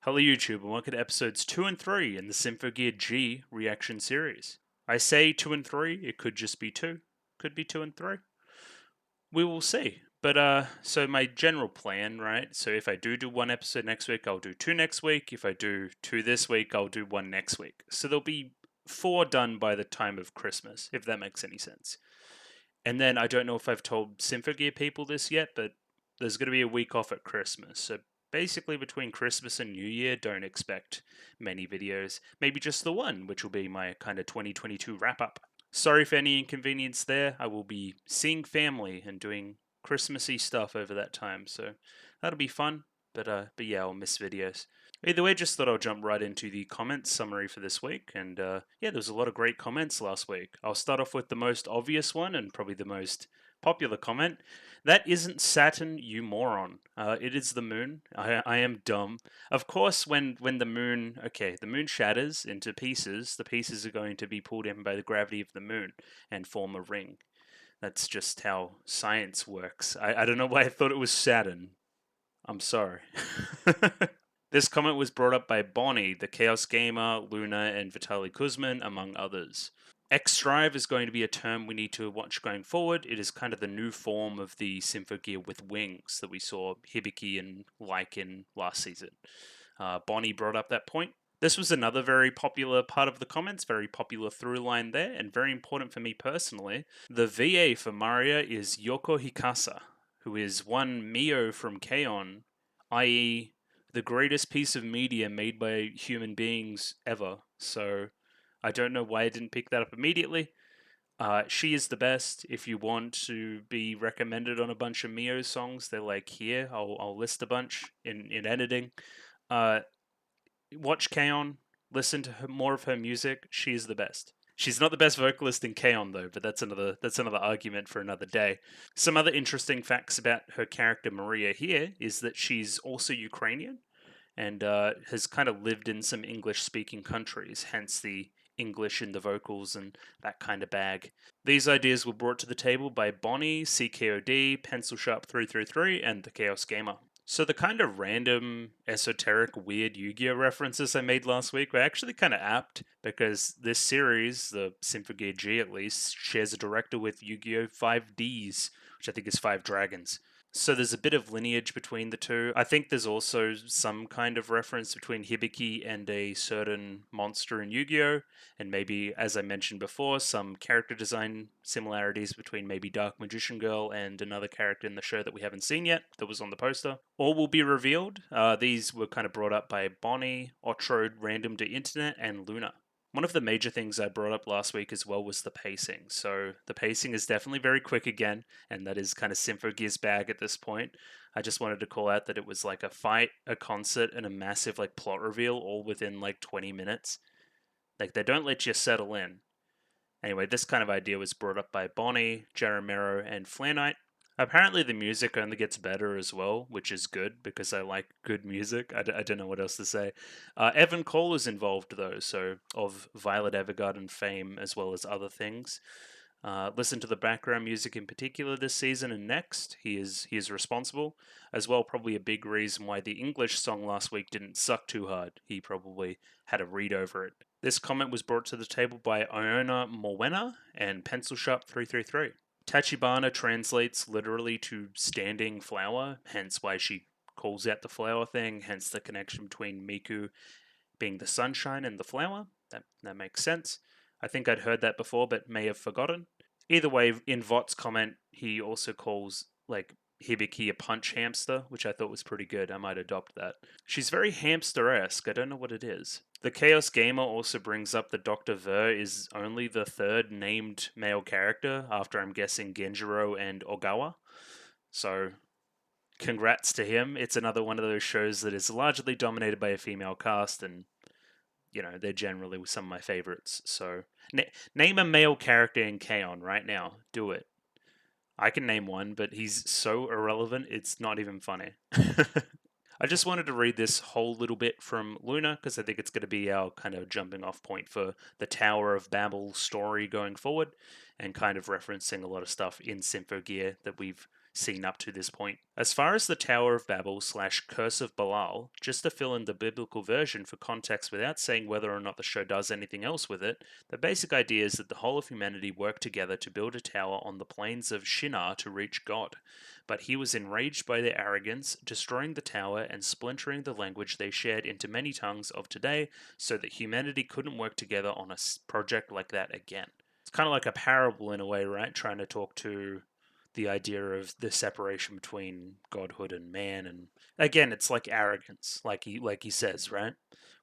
Hello YouTube and welcome to episodes 2 and 3 in the Symphogear G reaction series. I say 2 and 3, it could just be 2, could be 2 and 3. We will see. But so my general plan, right? So if I do one episode next week, I'll do 2 next week. If I do 2 this week, I'll do 1 next week. So there'll be 4 done by the time of Christmas, if that makes any sense. And then I don't know if I've told Symphogear people this yet, but there's going to be a week off at Christmas. So basically between Christmas and New Year, don't expect many videos. Maybe just the one, which will be my kind of 2022 wrap up. Sorry for any inconvenience there. I will be seeing family and doing Christmassy stuff over that time. So that'll be fun. But yeah, I'll miss videos. Either way, just thought I'll jump right into the comments summary for this week. And yeah, there was a lot of great comments last week. I'll start off with the most obvious one and probably the most popular comment. That isn't Saturn, you moron. It is the moon. I am dumb. Of course, when the moon shatters into pieces, the pieces are going to be pulled in by the gravity of the moon and form a ring. That's just how science works. I don't know why I thought it was Saturn. I'm sorry. This comment was brought up by Bonnie, the Chaos Gamer, Luna, and Vitaly Kuzmin, among others. X-Drive is going to be a term we need to watch going forward. It is kind of the new form of the Symphogear with wings that we saw Hibiki and Like in last season. Bonnie brought up that point. This was another very popular part of the comments, very popular through line there, and very important for me personally. The VA for Maria is Yoko Hikasa, who is one Mio from K-On!, i.e., the greatest piece of media made by human beings ever. So I don't know why I didn't pick that up immediately. She is the best. If you want to be recommended on a bunch of Mio songs, they're like here. I'll list a bunch in editing. Watch K-On!, listen to more of her music. She is the best. She's not the best vocalist in K-On! Though, but that's another argument for another day. Some other interesting facts about her character Maria here is that she's also Ukrainian and has kind of lived in some English-speaking countries, hence the English in the vocals and that kind of bag. These ideas were brought to the table by Bonnie, CKOD, Pencil Sharp 333, and the Chaos Gamer. So the kind of random, esoteric, weird Yu-Gi-Oh references I made last week were actually kind of apt, because this series, the Symphogear G at least, shares a director with Yu-Gi-Oh 5Ds, which I think is 5 dragons. So there's a bit of lineage between the two. I think there's also some kind of reference between Hibiki and a certain monster in Yu-Gi-Oh! And maybe, as I mentioned before, some character design similarities between maybe Dark Magician Girl and another character in the show that we haven't seen yet, that was on the poster. All will be revealed. These were kind of brought up by Bonnie, Otrode, Random to Internet, and Luna. One of the major things I brought up last week as well was the pacing. So the pacing is definitely very quick again, and that is kind of Symphogear's bag at this point. I just wanted to call out that it was like a fight, a concert, and a massive like plot reveal all within like 20 minutes. Like they don't let you settle in. Anyway, this kind of idea was brought up by Bonnie, Jeremero, and Flanite. Apparently the music only gets better as well, which is good because I like good music. I don't know what else to say. Evan Cole is involved though, so of Violet Evergarden fame as well as other things. Listen to the background music in particular this season and next. He is responsible. As well, probably a big reason why the English song last week didn't suck too hard. He probably had a read over it. This comment was brought to the table by Iona Morwena and Pencil Sharp 333. Tachibana translates literally to standing flower, hence why she calls out the flower thing, hence the connection between Miku being the sunshine and the flower. That makes sense. I think I'd heard that before, but may have forgotten. Either way, in Vot's comment, he also calls like Hibiki a punch hamster, which I thought was pretty good. I might adopt that. She's very hamster-esque. I don't know what it is. The Chaos Gamer also brings up that Dr. Ver is only the third named male character, after I'm guessing Genjiro and Ogawa. So, congrats to him. It's another one of those shows that is largely dominated by a female cast, and you know, they're generally some of my favorites. So, name a male character in K-On! Right now. Do it. I can name one, but he's so irrelevant, it's not even funny. I just wanted to read this whole little bit from Luna, because I think it's going to be our kind of jumping off point for the Tower of Babel story going forward, and kind of referencing a lot of stuff in Symphogear that we've seen up to this point. As far as the Tower of Babel / Curse of Belial, just to fill in the biblical version for context without saying whether or not the show does anything else with it, the basic idea is that the whole of humanity worked together to build a tower on the plains of Shinar to reach God. But he was enraged by their arrogance, destroying the tower and splintering the language they shared into many tongues of today, so that humanity couldn't work together on a project like that again. It's kind of like a parable in a way, right? Trying to talk to the idea of the separation between godhood and man, and again, it's like arrogance, like he says, right?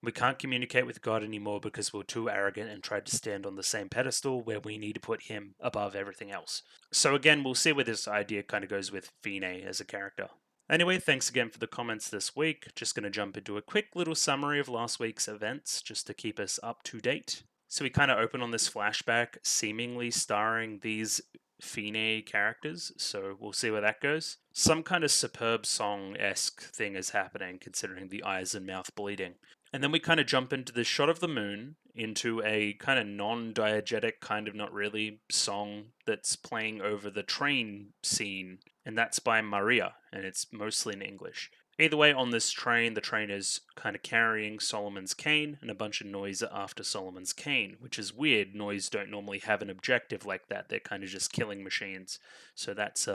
We can't communicate with God anymore because we're too arrogant and tried to stand on the same pedestal where we need to put him above everything else. So again, we'll see where this idea kind of goes with Fine as a character. Anyway, thanks again for the comments this week. Just going to jump into a quick little summary of last week's events just to keep us up to date. So we kind of open on this flashback seemingly starring these Fine characters, so we'll see where that goes. Some kind of superb song-esque thing is happening considering the eyes and mouth bleeding. And then we kind of jump into the shot of the moon, into a kind of non-diegetic, kind of not really song that's playing over the train scene, and that's by Maria, and it's mostly in English. Either way, on this train, the train is kind of carrying Solomon's cane and a bunch of noise after Solomon's cane, which is weird. Noise don't normally have an objective like that. They're kind of just killing machines. So that's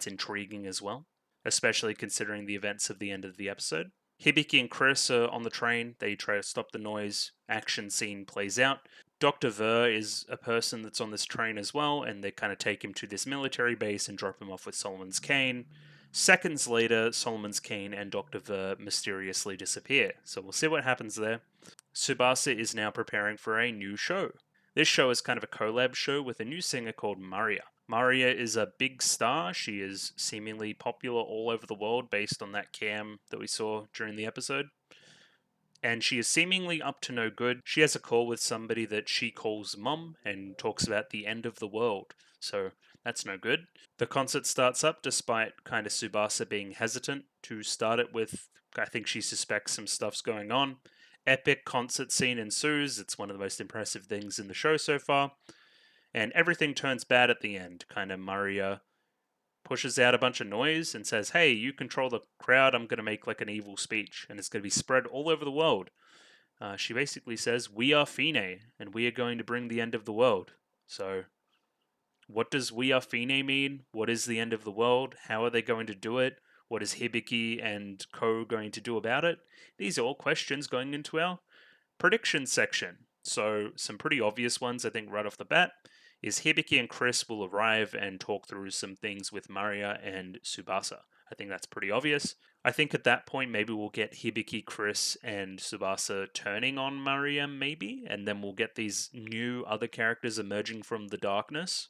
intriguing as well, especially considering the events of the end of the episode. Hibiki and Chris are on the train. They try to stop the noise. Action scene plays out. Dr. Ver is a person that's on this train as well, and they kind of take him to this military base and drop him off with Solomon's cane. Seconds later, Solomon's cane and Dr. Ver mysteriously disappear, so we'll see what happens there. Tsubasa is now preparing for a new show. This show is kind of a collab show with a new singer called Maria. Maria is a big star. She is seemingly popular all over the world based on that cam that we saw during the episode. And she is seemingly up to no good. She has a call with somebody that she calls Mum and talks about the end of the world. So that's no good. The concert starts up despite kind of Tsubasa being hesitant to start it with, I think she suspects some stuff's going on. Epic concert scene ensues. It's one of the most impressive things in the show so far. And everything turns bad at the end. Kind of Maria pushes out a bunch of noise and says, hey, you control the crowd, I'm going to make like an evil speech, and it's going to be spread all over the world. She basically says, we are Fine, and we are going to bring the end of the world. So, what does we are Fine mean? What is the end of the world? How are they going to do it? What is Hibiki and Ko going to do about it? These are all questions going into our prediction section. So, some pretty obvious ones, I think, right off the bat, is Hibiki and Chris will arrive and talk through some things with Maria and Tsubasa. I think that's pretty obvious. I think at that point, maybe we'll get Hibiki, Chris, and Tsubasa turning on Maria, maybe, and then we'll get these new other characters emerging from the darkness.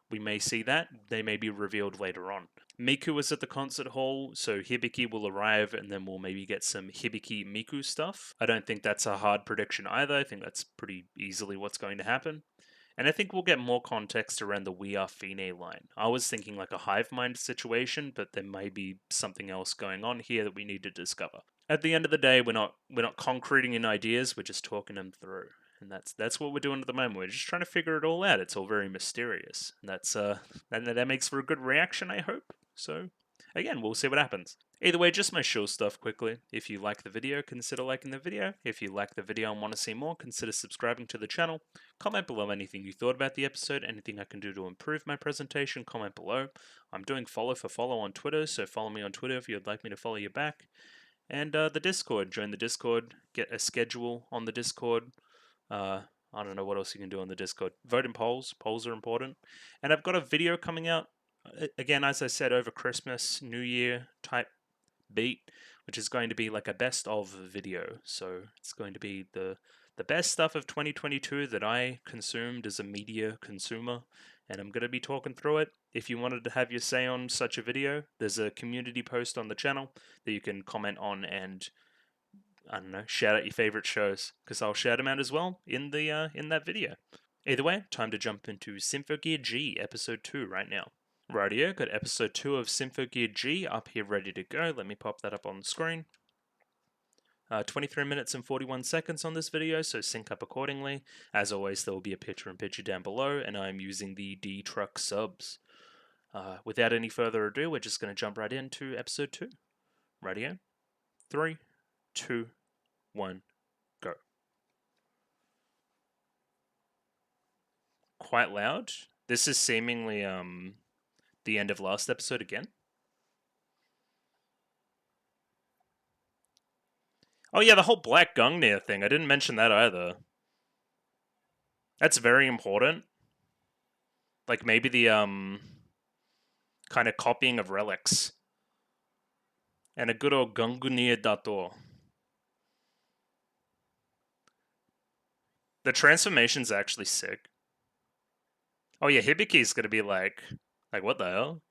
We may see that. They may be revealed later on. Miku is at the concert hall, so Hibiki will arrive, and then we'll maybe get some Hibiki Miku stuff. I don't think that's a hard prediction either. I think that's pretty easily what's going to happen. And I think we'll get more context around the We Are Fine line. I was thinking like a hive mind situation, but there may be something else going on here that we need to discover. At the end of the day, we're not concreting in ideas, we're just talking them through. And that's what we're doing at the moment. We're just trying to figure it all out. It's all very mysterious. And that makes for a good reaction, I hope. So again, we'll see what happens. Either way, just my show stuff quickly. If you like the video, consider liking the video. If you like the video and want to see more, consider subscribing to the channel. Comment below anything you thought about the episode, anything I can do to improve my presentation, comment below. I'm doing follow for follow on Twitter, so follow me on Twitter if you'd like me to follow you back. And the Discord, join the Discord, get a schedule on the Discord. I don't know what else you can do on the Discord. Vote in polls. Polls are important. And I've got a video coming out, again, as I said, over Christmas, New Year type beat, which is going to be like a best of video. So it's going to be the best stuff of 2022 that I consumed as a media consumer, and I'm going to be talking through it. If you wanted to have your say on such a video, there's a community post on the channel that you can comment on and, I don't know, shout out your favorite shows, because I'll shout them out as well in that video. Either way, time to jump into Symphogear G episode 2 right now. Rightio, got episode 2 of Symphogear G up here ready to go. Let me pop that up on the screen. 23 minutes and 41 seconds on this video, so sync up accordingly. As always, there will be a picture-in-picture down below, and I'm using the D-Truck subs. Without any further ado, we're just going to jump right into episode 2. Radio. 3, 2, 1, go. Quite loud. This is seemingly the end of last episode again. Oh yeah, the whole Black Gungnir thing. I didn't mention that either. That's very important. Like maybe the kind of copying of relics. And a good old Gungnir Dato. The transformation's actually sick. Oh yeah, Hibiki's gonna be like what the hell?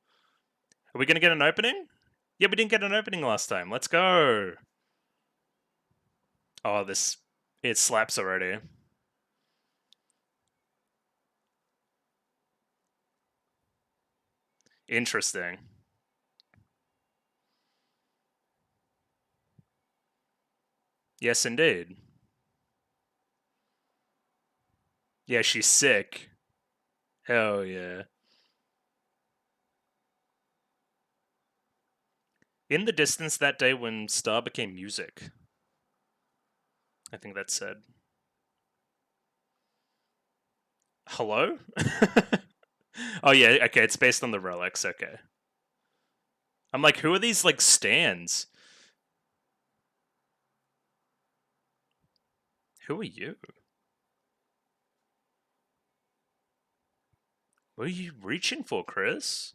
Are we gonna get an opening? Yeah, we didn't get an opening last time. Let's go. Oh, it slaps already. Interesting. Yes, indeed. Yeah, she's sick. Hell yeah. In the distance that day when Star became music. I think that's said. Hello? Oh yeah, okay, it's based on the relics, okay. I'm like, who are these like stands? Who are you? What are you reaching for, Chris?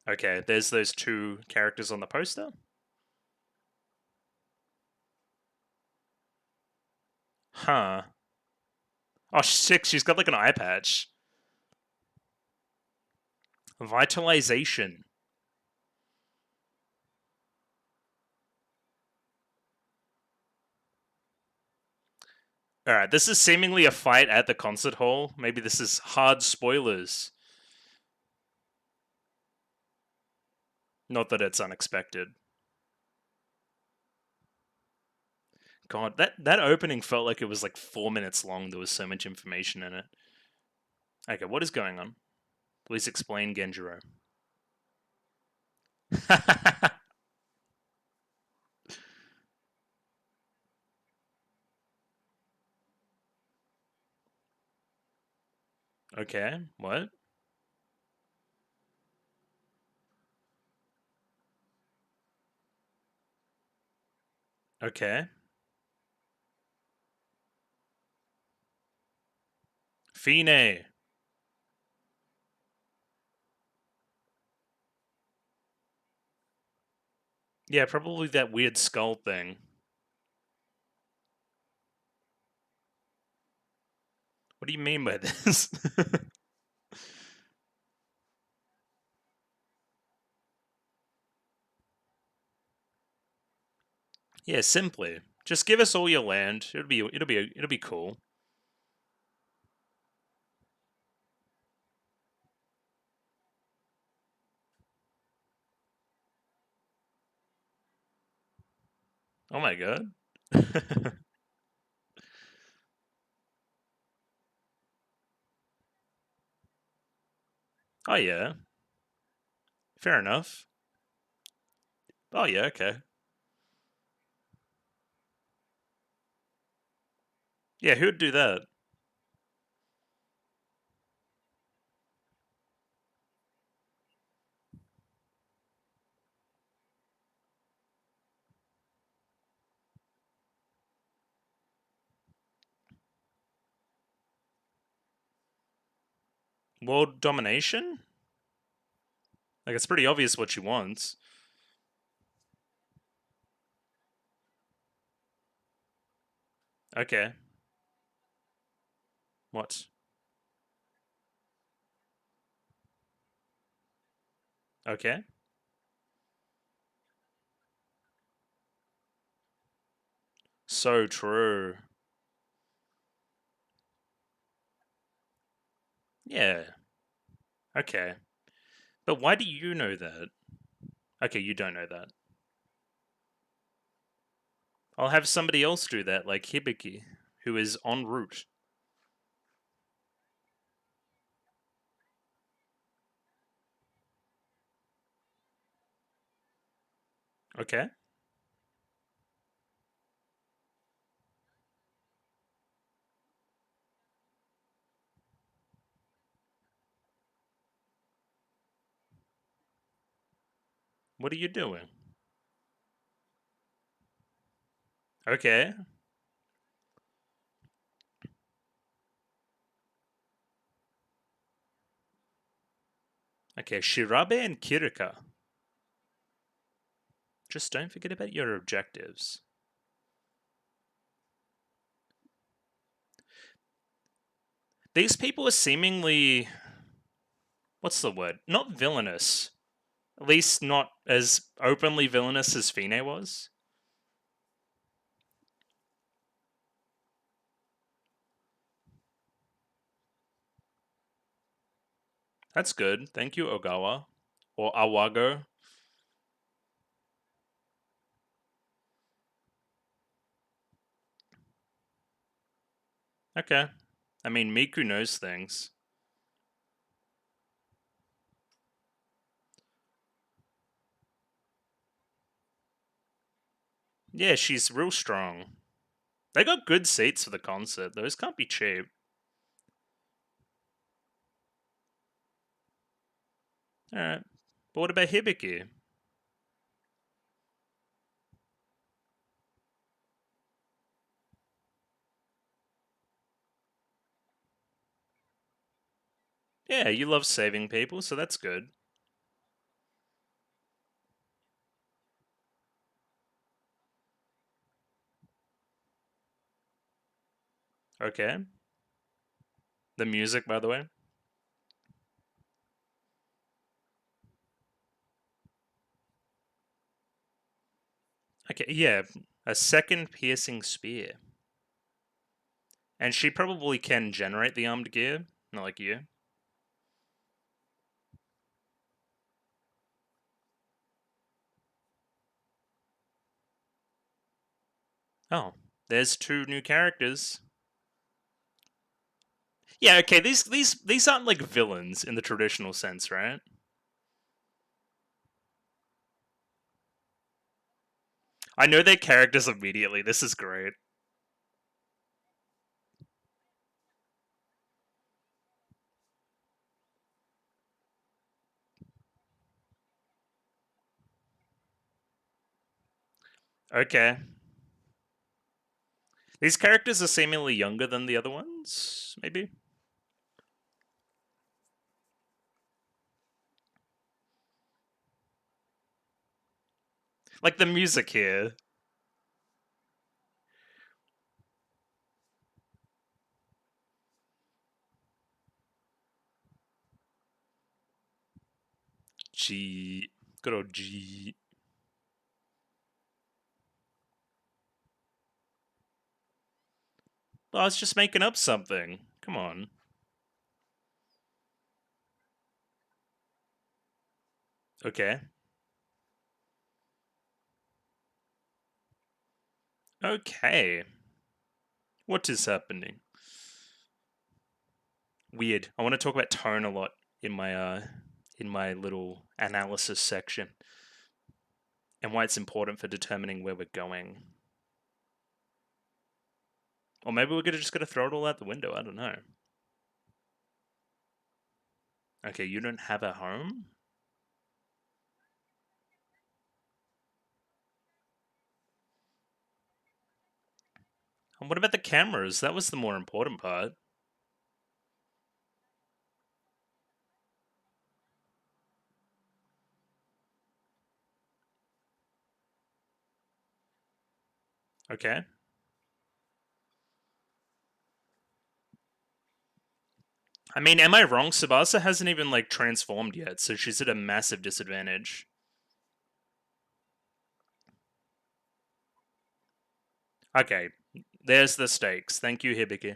Okay, there's those two characters on the poster. Huh. Oh, sick, she's got like an eye patch. Vitalization. Alright, this is seemingly a fight at the concert hall. Maybe this is hard spoilers. Not that it's unexpected. God, that opening felt like it was like 4 minutes long. There was so much information in it. Okay, what is going on? Please explain, Genjiro. Okay, what? Okay. Fine. Yeah, probably that weird skull thing. What do you mean by this? Yeah, simply. Just give us all your land. It'll be cool. Oh my god. Oh yeah. Fair enough. Oh yeah, okay. Yeah, who'd do that? World domination? Like it's pretty obvious what she wants. Okay. What? Okay. So true. Yeah. Okay. But why do you know that? Okay, you don't know that. I'll have somebody else do that, like Hibiki, who is en route. Okay. What are you doing? Okay. Okay, Shirabe and Kirika. Just don't forget about your objectives. These people are seemingly... What's the word? Not villainous. At least not as openly villainous as Fine was. That's good. Thank you, Ogawa. Or Awago. Okay. I mean, Miku knows things. Yeah, she's real strong. They got good seats for the concert. Those can't be cheap. Alright. But what about Hibiki? Yeah, you love saving people, so that's good. Okay. The music, by the way. Okay, yeah. A second piercing spear. And she probably can generate the armed gear, not like you. Oh, there's two new characters. Yeah, okay, these aren't like villains in the traditional sense, right? I know their characters immediately. This is great. Okay. These characters are seemingly younger than the other ones, maybe? Like the music here. G. Good old G. Oh, I was just making up something. Come on. Okay. Okay. What is happening? Weird. I want to talk about tone a lot in my little analysis section and why it's important for determining where we're going. Or maybe we're just gonna throw it all out the window. I don't know. Okay, you don't have a home? And what about the cameras? That was the more important part. Okay. I mean, am I wrong? Tsubasa hasn't even like transformed yet, so she's at a massive disadvantage. Okay, there's the stakes. Thank you, Hibiki.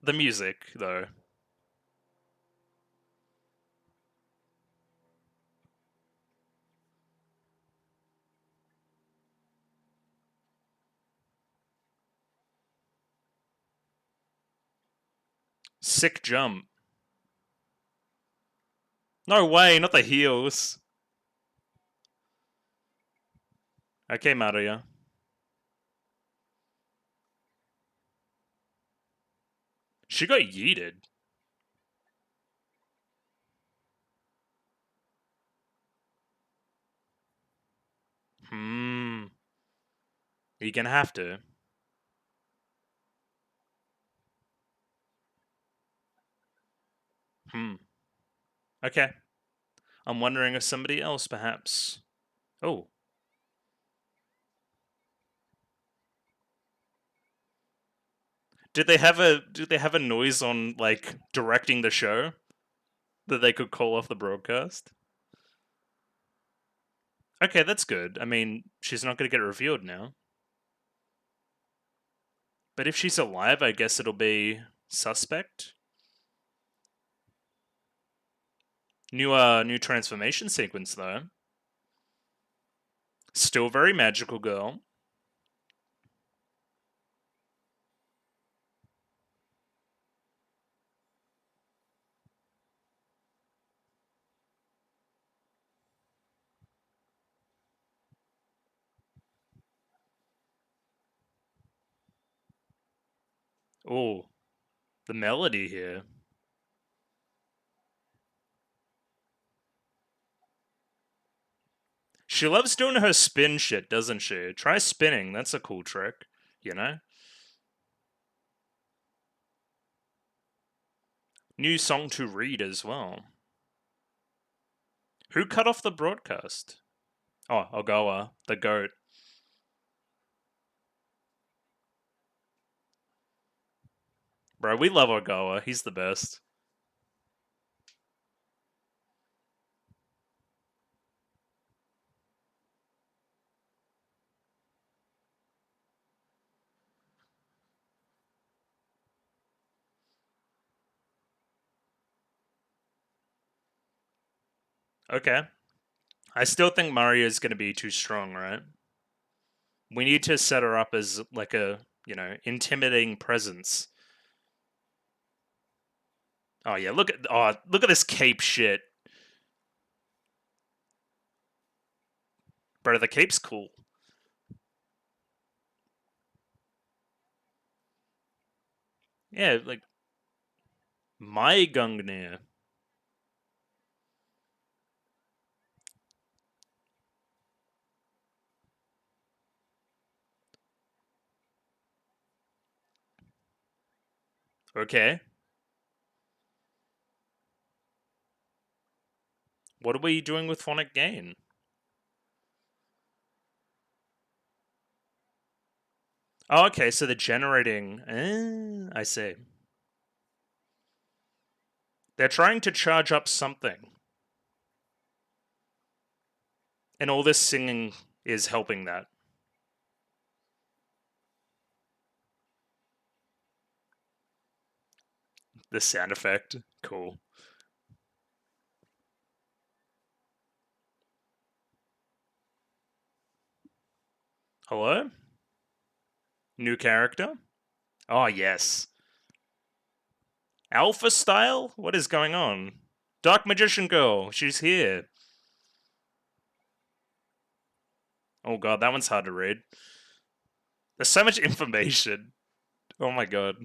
The music, though. Sick jump. No way, not the heels. Okay, Maria. She got yeeted. Hmm. You're gonna have to. Hmm. Okay. I'm wondering if somebody else, perhaps. Oh. Did they have a noise on like directing the show that they could call off the broadcast? Okay, that's good. I mean, she's not going to get revealed now. But if she's alive, I guess it'll be suspect. New transformation sequence though. Still very magical girl. Oh, the melody here. She loves doing her spin shit, doesn't she? Try spinning. That's a cool trick, you know? New song to read as well. Who cut off the broadcast? Oh, Ogawa, the goat. Bro, we love Ogawa. He's the best. Okay. I still think Mario's going to be too strong, right? We need to set her up as like a, intimidating presence. Oh yeah, look at this cape shit. Bro, the cape's cool. Yeah, like my Gungnir. Okay. What are we doing with phonic gain? Oh, okay, so they're generating. I see. They're trying to charge up something. And all this singing is helping that. The sound effect. Cool. Hello? New character? Oh, yes. Alpha style? What is going on? Dark Magician Girl, she's here. Oh god, that one's hard to read. There's so much information. Oh my god.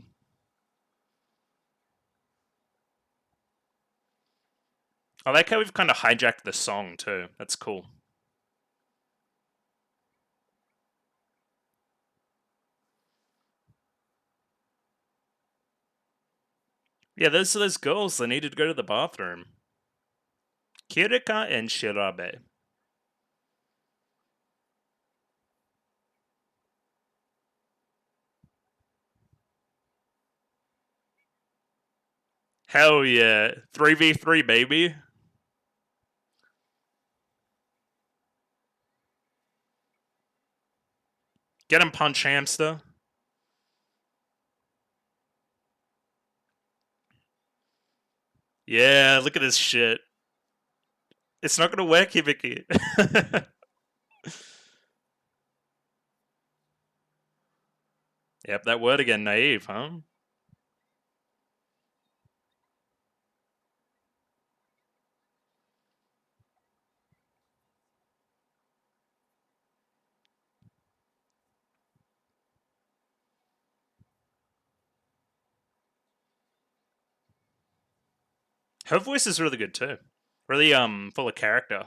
I like how we've kind of hijacked the song too. That's cool. Yeah, those are those girls that needed to go to the bathroom. Kirika and Shirabe. Hell yeah. 3v3, baby. Get him, Punch Hamster. Yeah, look at this shit. It's not gonna work, Hibiki. Yep, that word again, naive, huh? Her voice is really good too. Really full of character.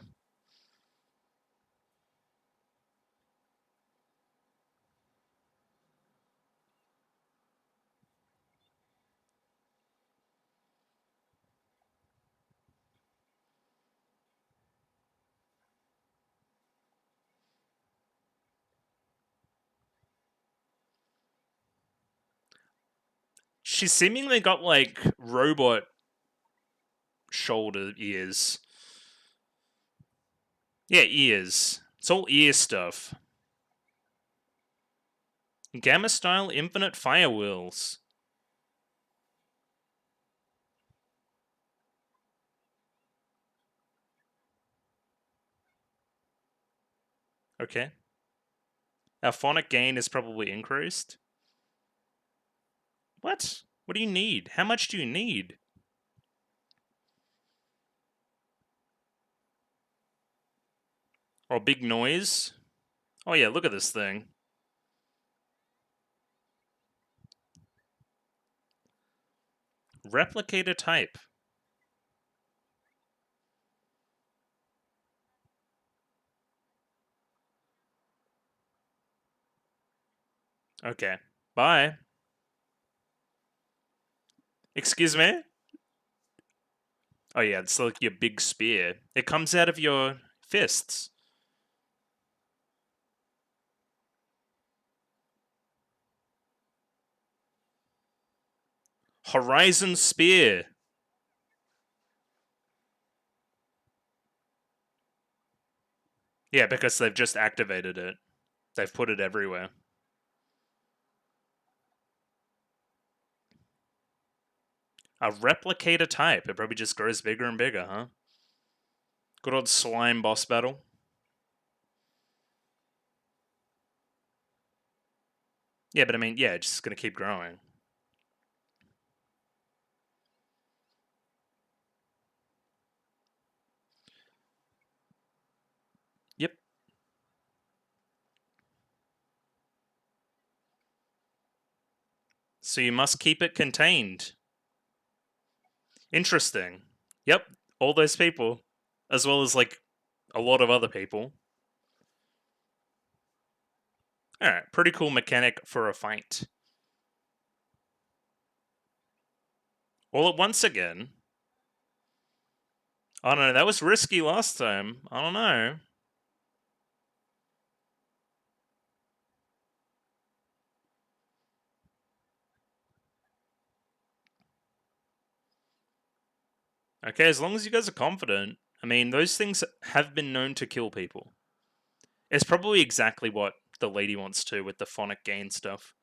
She's seemingly got like robot shoulder ears. Yeah, ears. It's all ear stuff. Gamma style infinite fire wheels. Okay. Our phonic gain is probably increased. What? What do you need? How much do you need? Oh, big noise? Oh yeah, look at this thing. Replicator type. Okay. Bye. Excuse me? Oh yeah, it's like your big spear. It comes out of your fists. Horizon Spear. Yeah, because they've just activated it. They've put it everywhere. A replicator type. It probably just grows bigger and bigger, huh? Good old slime boss battle. Yeah, but I mean, yeah, it's just gonna keep growing. Yep. So you must keep it contained. Interesting. Yep, all those people, as well as like a lot of other people. Alright, pretty cool mechanic for a fight. All at once again. I don't know, that was risky last time. I don't know. Okay, as long as you guys are confident. I mean, those things have been known to kill people. It's probably exactly what the lady wants to with the phonic gain stuff.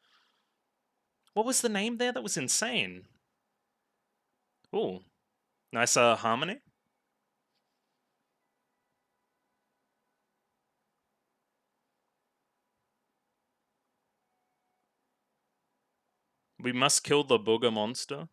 What was the name there? That was insane. Ooh, nice harmony. We must kill the booger monster.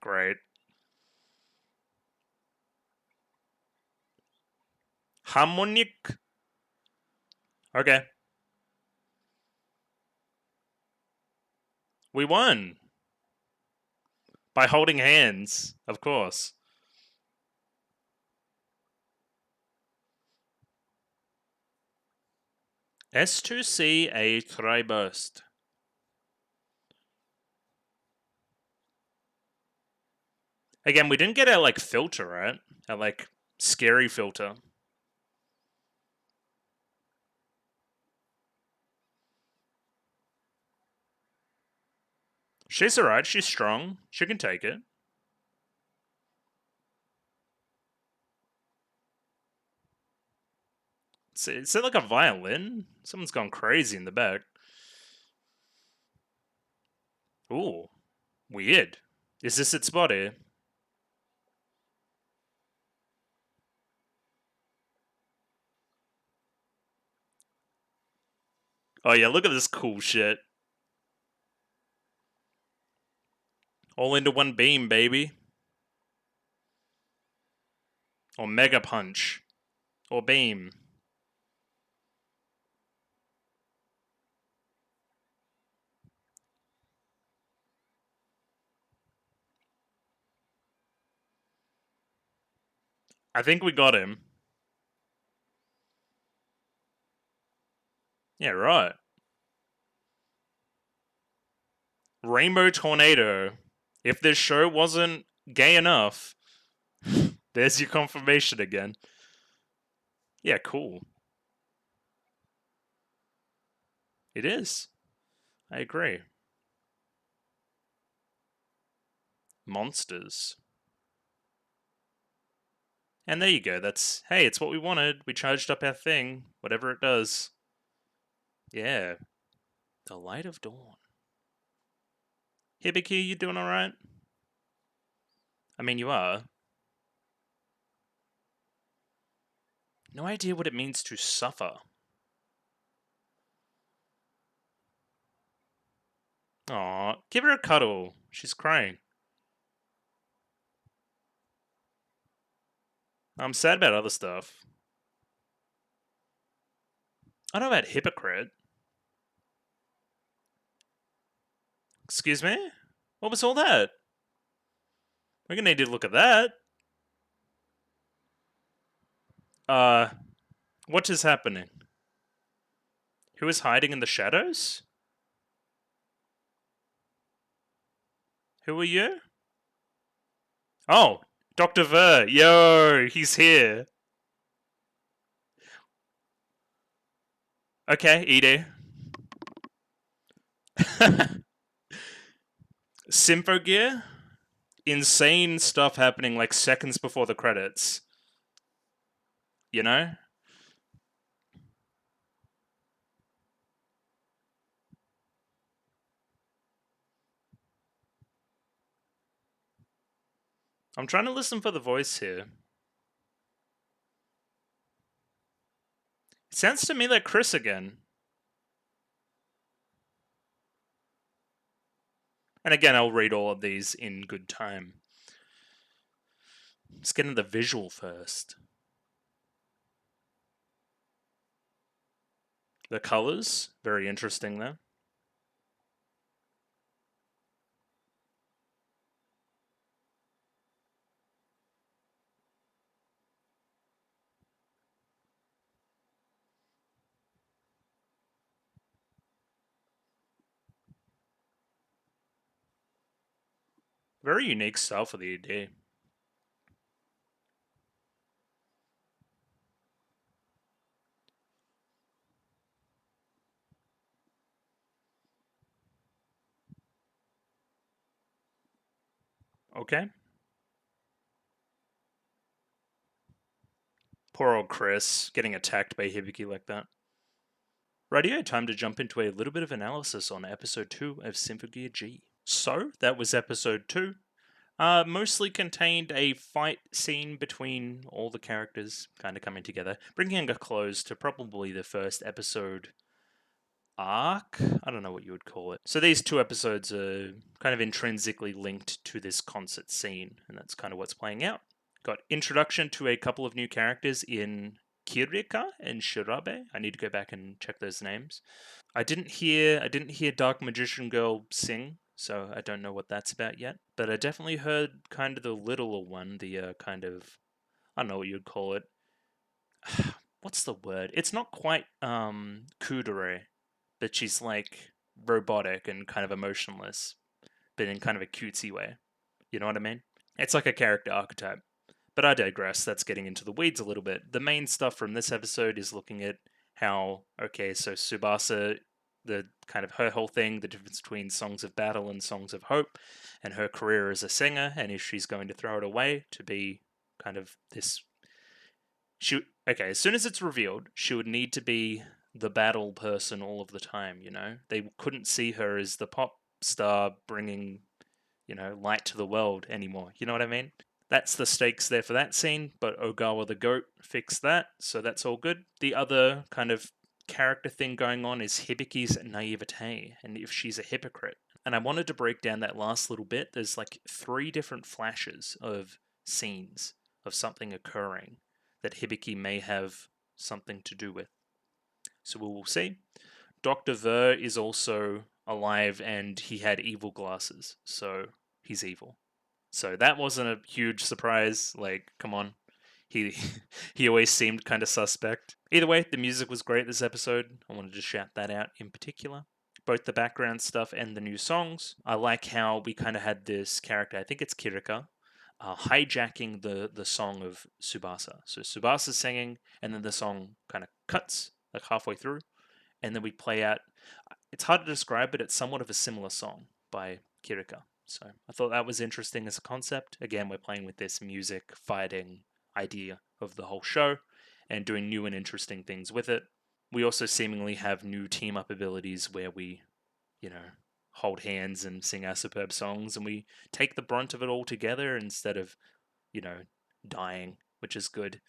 Great. Harmonic. Okay. We won. By holding hands, of course. S2C a Triburst. Again, we didn't get our like filter, right? Our like scary filter. She's alright, she's strong. She can take it. Is it like a violin? Someone's gone crazy in the back. Ooh, weird. Is this its body? Oh yeah, look at this cool shit. All into one beam, baby. Or Mega Punch. Or Beam. I think we got him. Yeah, right. Rainbow Tornado. If this show wasn't gay enough, there's your confirmation again. Yeah, cool. It is. I agree. Monsters. And there you go. That's, hey, it's what we wanted. We charged up our thing, whatever it does. Yeah. The Light of Dawn. Hibiki, you doing alright? I mean, you are. No idea what it means to suffer. Aw, give her a cuddle. She's crying. I'm sad about other stuff. I don't know about hypocrite. Excuse me? What was all that? We're gonna need to look at that. What is happening? Who is hiding in the shadows? Who are you? Oh, Dr. Ver. Yo, he's here. Okay, Ide. Symphogear? Insane stuff happening like seconds before the credits. You know? I'm trying to listen for the voice here. It sounds to me like Chris again. And again, I'll read all of these in good time. Let's get into the visual first. The colors, very interesting there. Very unique style for the ED. Okay. Poor old Chris getting attacked by Hibiki like that. Radio, time to jump into a little bit of analysis on episode 2 of Symphogear G. So, that was episode 2. Mostly contained a fight scene between all the characters kind of coming together, bringing a close to probably the first episode arc? I don't know what you would call it. So these 2 episodes are kind of intrinsically linked to this concert scene, and that's kind of what's playing out. Got introduction to a couple of new characters in Kirika and Shirabe. I need to go back and check those names. I didn't hear Dark Magician Girl sing, so I don't know what that's about yet. But I definitely heard kind of the littler one, the kind of, I don't know what you'd call it. What's the word? It's not quite kudere, but she's like robotic and kind of emotionless, but in kind of a cutesy way. You know what I mean? It's like a character archetype. But I digress, that's getting into the weeds a little bit. The main stuff from this episode is looking at how, okay, so Tsubasa, the kind of her whole thing, the difference between songs of battle and songs of hope, and her career as a singer, and if she's going to throw it away to be kind of this. Okay, as soon as it's revealed, she would need to be the battle person all of the time, you know? They couldn't see her as the pop star bringing, light to the world anymore. You know what I mean? That's the stakes there for that scene, but Ogawa the Goat fixed that, so that's all good. The other kind of character thing going on is Hibiki's naivete, and if she's a hypocrite. And I wanted to break down that last little bit. There's like 3 different flashes of scenes of something occurring that Hibiki may have something to do with. So we will see. Dr. Ver is also alive and he had evil glasses, so he's evil. So that wasn't a huge surprise. Like, come on. He he always seemed kind of suspect. Either way, the music was great this episode. I wanted to shout that out in particular. Both the background stuff and the new songs. I like how we kind of had this character, I think it's Kirika, hijacking the song of Tsubasa. So Tsubasa's singing, and then the song kind of cuts like halfway through, and then we play out. It's hard to describe, but it's somewhat of a similar song by Kirika. So I thought that was interesting as a concept. Again, we're playing with this music fighting idea of the whole show and doing new and interesting things with it. We also seemingly have new team up abilities where we, hold hands and sing our superb songs, and we take the brunt of it all together instead of, dying, which is good.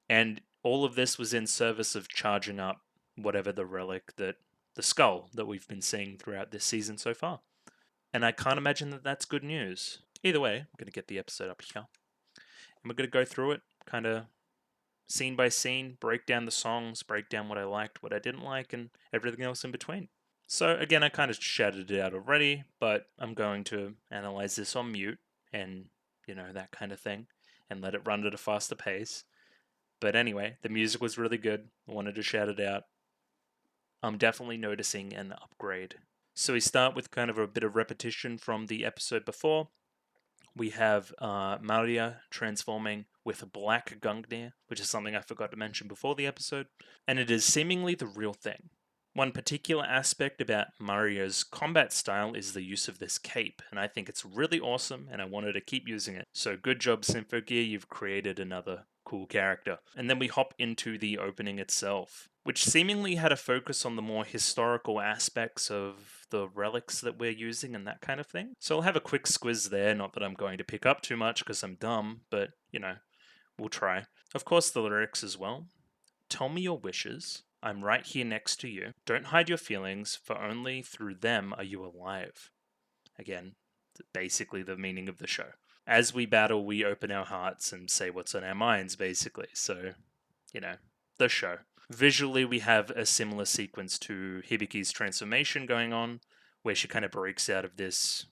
And all of this was in service of charging up whatever the relic the skull that we've been seeing throughout this season so far. And I can't imagine that that's good news. Either way, I'm going to get the episode up here. And we're going to go through it kind of scene by scene, break down the songs, break down what I liked, what I didn't like, and everything else in between. So again, I kind of shouted it out already, but I'm going to analyze this on mute and, that kind of thing, and let it run at a faster pace. But anyway, the music was really good. I wanted to shout it out. I'm definitely noticing an upgrade. So we start with kind of a bit of repetition from the episode before. We have Maria transforming with Black Gungnir, which is something I forgot to mention before the episode, and it is seemingly the real thing. One particular aspect about Maria's combat style is the use of this cape, and I think it's really awesome, and I wanted to keep using it. So good job, Symphogear, you've created another cool character. And then we hop into the opening itself, which seemingly had a focus on the more historical aspects of the relics that we're using and that kind of thing. So I'll have a quick squiz there, not that I'm going to pick up too much because I'm dumb, but, we'll try. Of course, the lyrics as well. Tell me your wishes. I'm right here next to you. Don't hide your feelings, for only through them are you alive. Again, basically the meaning of the show. As we battle, we open our hearts and say what's on our minds, basically. So, the show. Visually, we have a similar sequence to Hibiki's transformation going on, where she kind of breaks out of this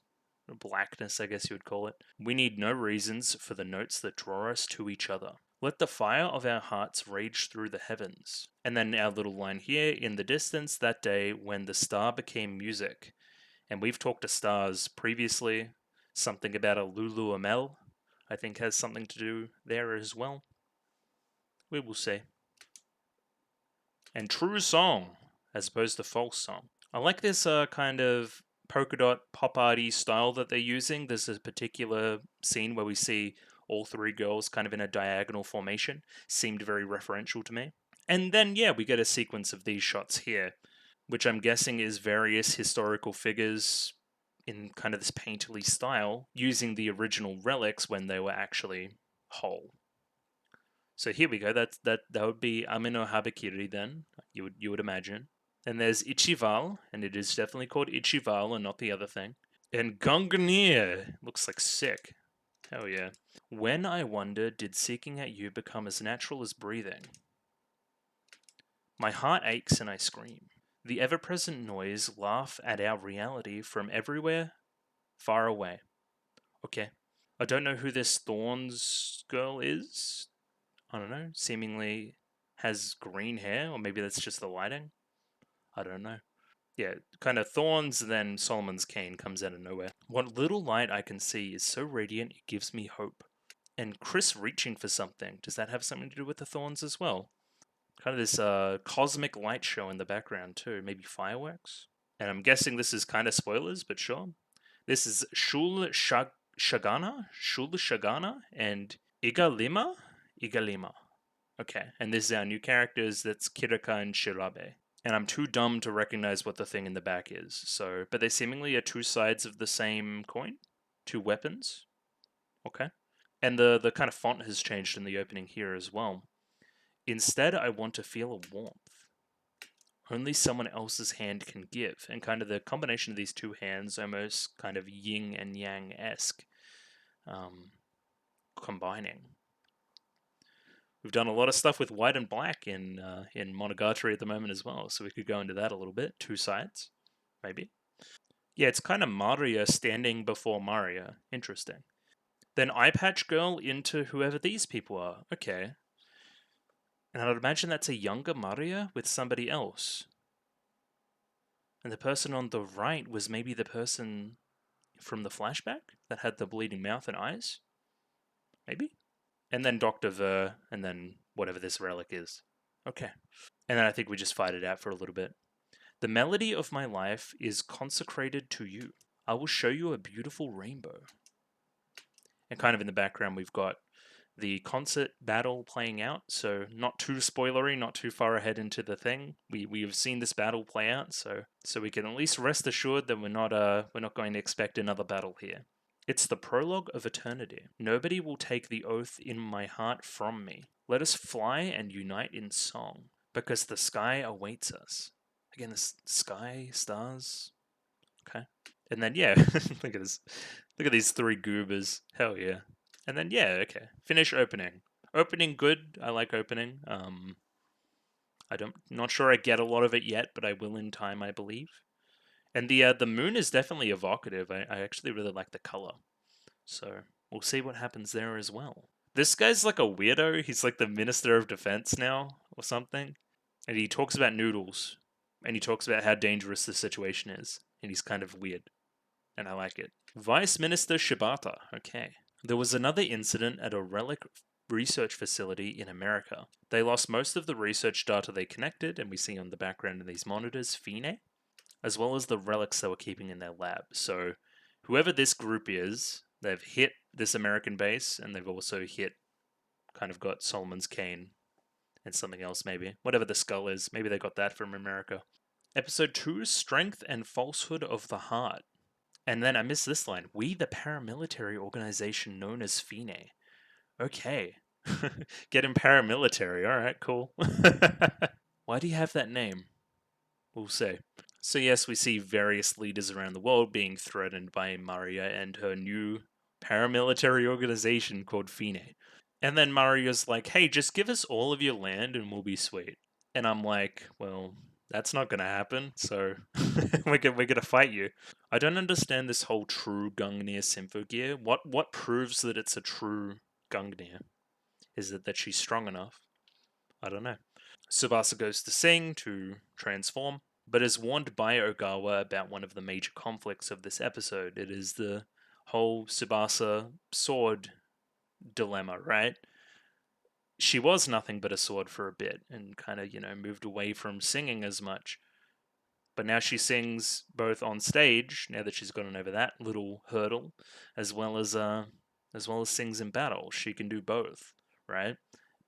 blackness, I guess you would call it. We need no reasons for the notes that draw us to each other. Let the fire of our hearts rage through the heavens. And then our little line here, in the distance that day when the star became music. And we've talked to stars previously. Something about a Lulu Amel, I think, has something to do there as well. We will see. And true song, as opposed to false song. I like this kind of polka dot pop arty style that they're using. There's a particular scene where we see all 3 girls kind of in a diagonal formation. Seemed very referential to me. And then, we get a sequence of these shots here, which I'm guessing is various historical figures in kind of this painterly style, using the original relics when they were actually whole. So here we go. That would be Amino Habakiri then, you would imagine. And there's Ichival, and it is definitely called Ichival and not the other thing. And Gungnir looks like sick. Hell yeah. When I wonder, did seeking at you become as natural as breathing? My heart aches and I scream. The ever-present noise laugh at our reality from everywhere, far away. Okay. I don't know who this Thorns girl is. I don't know. Seemingly has green hair, or maybe that's just the lighting. I don't know. Yeah, kind of Thorns, then Solomon's cane comes out of nowhere. What little light I can see is so radiant it gives me hope. And Chris reaching for something, does that have something to do with the Thorns as well? Kind of this cosmic light show in the background too, maybe fireworks? And I'm guessing this is kind of spoilers, but sure. This is Shul Shagana, and Igalima? Igalima. Okay, and this is our new characters, that's Kirika and Shirabe. And I'm too dumb to recognize what the thing in the back is, so, but they seemingly are 2 sides of the same coin? 2 weapons? Okay. And the kind of font has changed in the opening here as well. Instead, I want to feel a warmth. only someone else's hand can give. And kind of the combination of these two hands, almost kind of yin and yang-esque, combining. We've done a lot of stuff with white and black in Monogatari at the moment as well, so we could go into that a little bit. Two sides, maybe. Yeah, it's kind of Maria standing before Maria. Interesting. Then Eye Patch Girl into whoever these people are. Okay. And I'd imagine that's a younger Maria with somebody else. And the person on the right was maybe the person from the flashback that had the bleeding mouth and eyes? Maybe? And then Dr. Ver, and then whatever this relic is. Okay. And then I think we just fight it out for a little bit. The melody of my life is consecrated to you. I will show you a beautiful rainbow. And kind of in the background, we've got the concert battle playing out. So not too spoilery, not too far ahead into the thing. We have seen this battle play out, so we can at least rest assured that we're not going to expect another battle here. It's the prologue of eternity. Nobody will take the oath in my heart from me. Let us fly and unite in song, because the sky awaits us. Again, the sky, stars. Okay. And then, yeah, look at this. Look at these three goobers. Hell yeah. And then, yeah, okay. Finish opening. Opening good. I like opening. Not sure I get a lot of it yet, but I will in time, I believe. And the moon is definitely evocative. I actually really like the color. So we'll see what happens there as well. This guy's like a weirdo. He's like the Minister of Defense now or something. And he talks about noodles. And he talks about how dangerous the situation is. And he's kind of weird. And I like it. Vice Minister Shibata. Okay. There was another incident at a relic research facility in America. They lost most of the research data they connected, and we see on the background of these monitors, Fine, as well as the relics they were keeping in their lab. So whoever this group is, they've hit this American base, and they've also kind of got Solomon's cane and something else maybe. Whatever the skull is, maybe they got that from America. Episode 2, Strength and Falsehood of the Heart. And then I missed this line. We, the paramilitary organization known as Fine. Okay. Getting paramilitary. Alright, cool. Why do you have that name? We'll see. So yes, we see various leaders around the world being threatened by Maria and her new paramilitary organization called Fine. And then Maria's like, hey, just give us all of your land and we'll be sweet. And I'm like, well, that's not going to happen, so we're going to fight you. I don't understand this whole true Gungnir Symphogear. What proves that it's a true Gungnir? Is it that she's strong enough? I don't know. Tsubasa goes to sing to transform, but is warned by Ogawa about one of the major conflicts of this episode. It is the whole Tsubasa sword dilemma, right? She was nothing but a sword for a bit and kind of, moved away from singing as much. But now she sings both on stage, now that she's gotten over that little hurdle, as well as sings in battle. She can do both, right?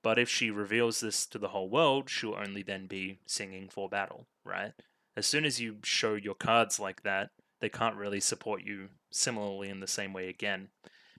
But if she reveals this to the whole world, she'll only then be singing for battle, right? As soon as you show your cards like that, they can't really support you similarly in the same way again.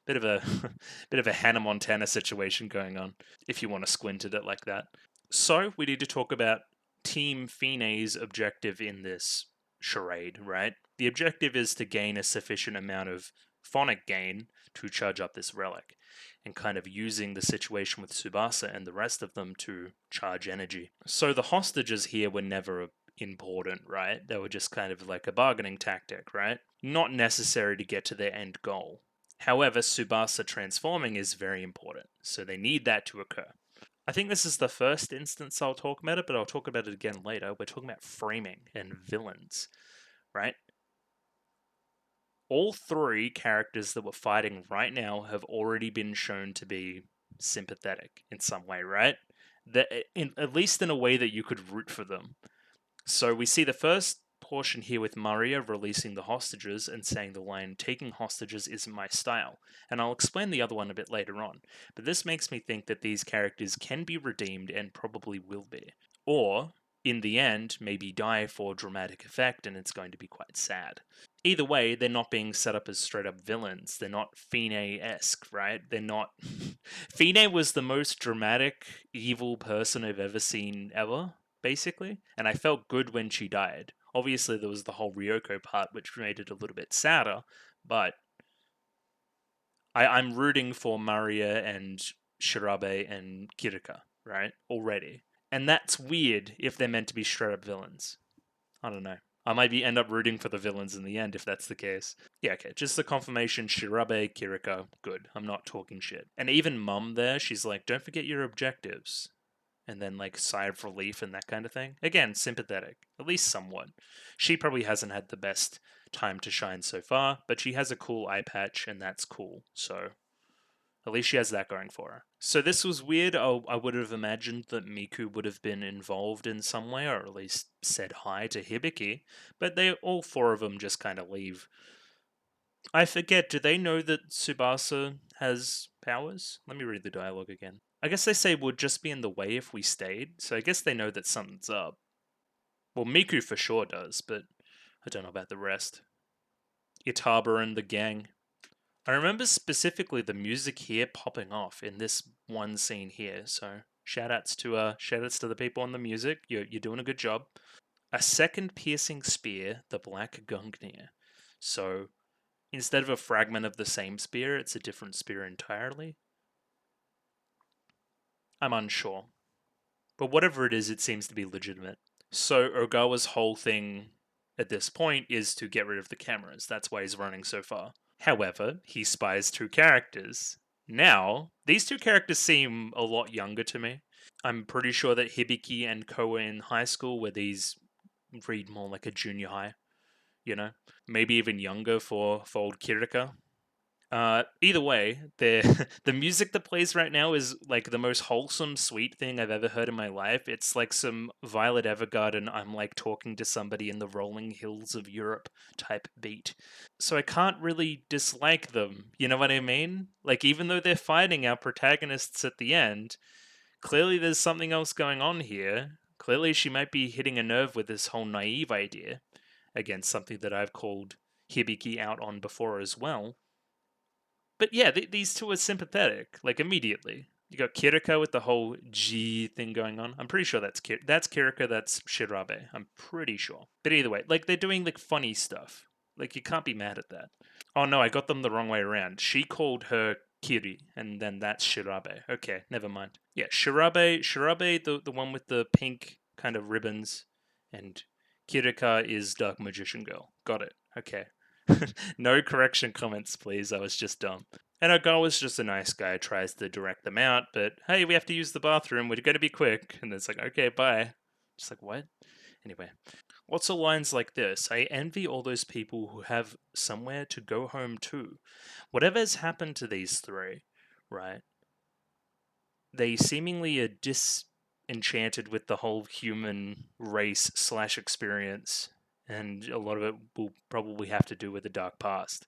Bit of a Hannah Montana situation going on, if you want to squint at it like that. So we need to talk about Team Fine's objective in this charade, right? The objective is to gain a sufficient amount of phonic gain to charge up this relic, and kind of using the situation with Tsubasa and the rest of them to charge energy. So the hostages here were never important, right? They were just kind of like a bargaining tactic, right? Not necessary to get to their end goal. However, Tsubasa transforming is very important, so they need that to occur. I think this is the first instance I'll talk about it, but I'll talk about it again later. We're talking about framing and villains, right? All three characters that we're fighting right now have already been shown to be sympathetic in some way, right? At least in a way that you could root for them. So we see the first portion here with Maria releasing the hostages and saying the line, taking hostages isn't my style. And I'll explain the other one a bit later on. But this makes me think that these characters can be redeemed and probably will be. Or, in the end, maybe die for dramatic effect and it's going to be quite sad. Either way, they're not being set up as straight up villains. They're not Fine-esque, right? They're not... Fine was the most dramatic, evil person I've ever seen ever. basically, and I felt good when she died. Obviously, there was the whole Ryoko part, which made it a little bit sadder, but I'm rooting for Maria and Shirabe and Kirika, right? Already. And that's weird if they're meant to be straight up villains. I don't know. I might end up rooting for the villains in the end if that's the case. Yeah, okay. Just the confirmation, Shirabe, Kiriko, good. I'm not talking shit. And even Mum there, she's like, don't forget your objectives. And then like sigh of relief and that kind of thing. Again, sympathetic, at least somewhat. She probably hasn't had the best time to shine so far, but she has a cool eye patch and that's cool. So at least she has that going for her. So this was weird. I would have imagined that Miku would have been involved in some way, or at least said hi to Hibiki, but all four of them just kind of leave. I forget, do they know that Tsubasa has powers? Let me read the dialogue again. I guess they say we'd just be in the way if we stayed, so I guess they know that something's up. Well, Miku for sure does, but I don't know about the rest. Itaba and the gang. I remember specifically the music here popping off in this one scene here, so shoutouts to the people on the music. You're doing a good job. A second piercing spear, the Black Gungnir. So instead of a fragment of the same spear, it's a different spear entirely. I'm unsure. But whatever it is, it seems to be legitimate. So Ogawa's whole thing at this point is to get rid of the cameras. That's why he's running so far. However, he spies two characters. Now, these two characters seem a lot younger to me. I'm pretty sure that Hibiki and Koa in high school, where these read more like a junior high, you know? Maybe even younger for old Kirika. Either way, the music that plays right now is like the most wholesome, sweet thing I've ever heard in my life. It's like some Violet Evergarden, I'm like talking to somebody in the rolling hills of Europe type beat. So I can't really dislike them. You know what I mean? Like, even though they're fighting our protagonists at the end, clearly there's something else going on here. Clearly she might be hitting a nerve with this whole naive idea. Again, something that I've called Hibiki out on before as well. But yeah, these two are sympathetic, like immediately. You got Kirika with the whole G thing going on. I'm pretty sure that's Kirika, that's Shirabe. I'm pretty sure. But either way, like they're doing like funny stuff. Like you can't be mad at that. Oh no, I got them the wrong way around. She called her Kiri, and then that's Shirabe. Okay, never mind. Yeah, Shirabe, the one with the pink kind of ribbons, and Kirika is Dark Magician Girl. Got it. Okay. No correction comments, please. I was just dumb. And Ogawa's just a nice guy, tries to direct them out, but hey, we have to use the bathroom. We're going to be quick. And it's like, okay, bye. Just like, what? Anyway, lots of lines like this. I envy all those people who have somewhere to go home to. Whatever's happened to these three, right? They seemingly are disenchanted with the whole human race / experience, and a lot of it will probably have to do with the dark past